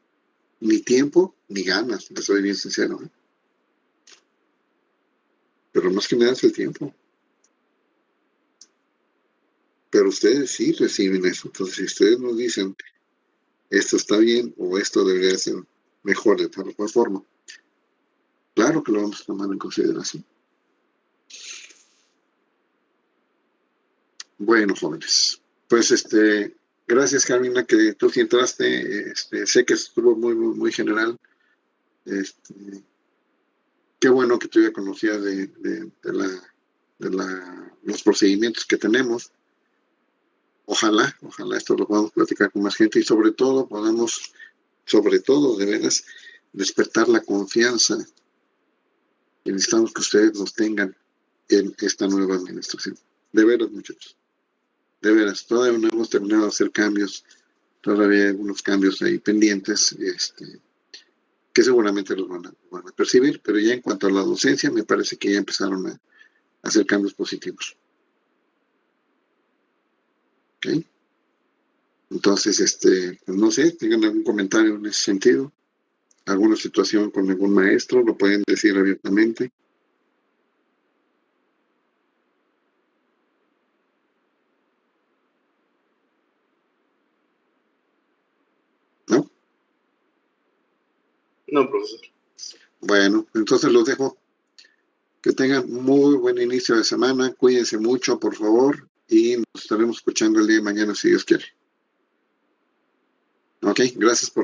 Ni tiempo, ni ganas, les soy bien sincero, ¿eh? Pero más que nada es el tiempo. Pero ustedes sí reciben eso. Entonces, si ustedes nos dicen, esto está bien o esto debería ser mejor de tal o cual forma, claro que lo vamos a tomar en consideración. Bueno, jóvenes, pues gracias, Carmina, que tú sí entraste. Sé que estuvo muy general. Qué bueno que tú ya conocías de los procedimientos que tenemos. Ojalá esto lo podamos platicar con más gente y sobre todo podamos, de veras, despertar la confianza que necesitamos que ustedes nos tengan en esta nueva administración. De veras, muchachos. De veras, todavía no hemos terminado de hacer cambios, todavía hay algunos cambios ahí pendientes, que seguramente los van a percibir, pero ya en cuanto a la docencia, me parece que ya empezaron a hacer cambios positivos. ¿Ok? Entonces, pues no sé, tengan algún comentario en ese sentido, alguna situación con algún maestro, lo pueden decir abiertamente. ¿No? No, profesor. Bueno, entonces los dejo. Que tengan muy buen inicio de semana. Cuídense mucho, por favor. Y nos estaremos escuchando el día de mañana, si Dios quiere. Ok, gracias por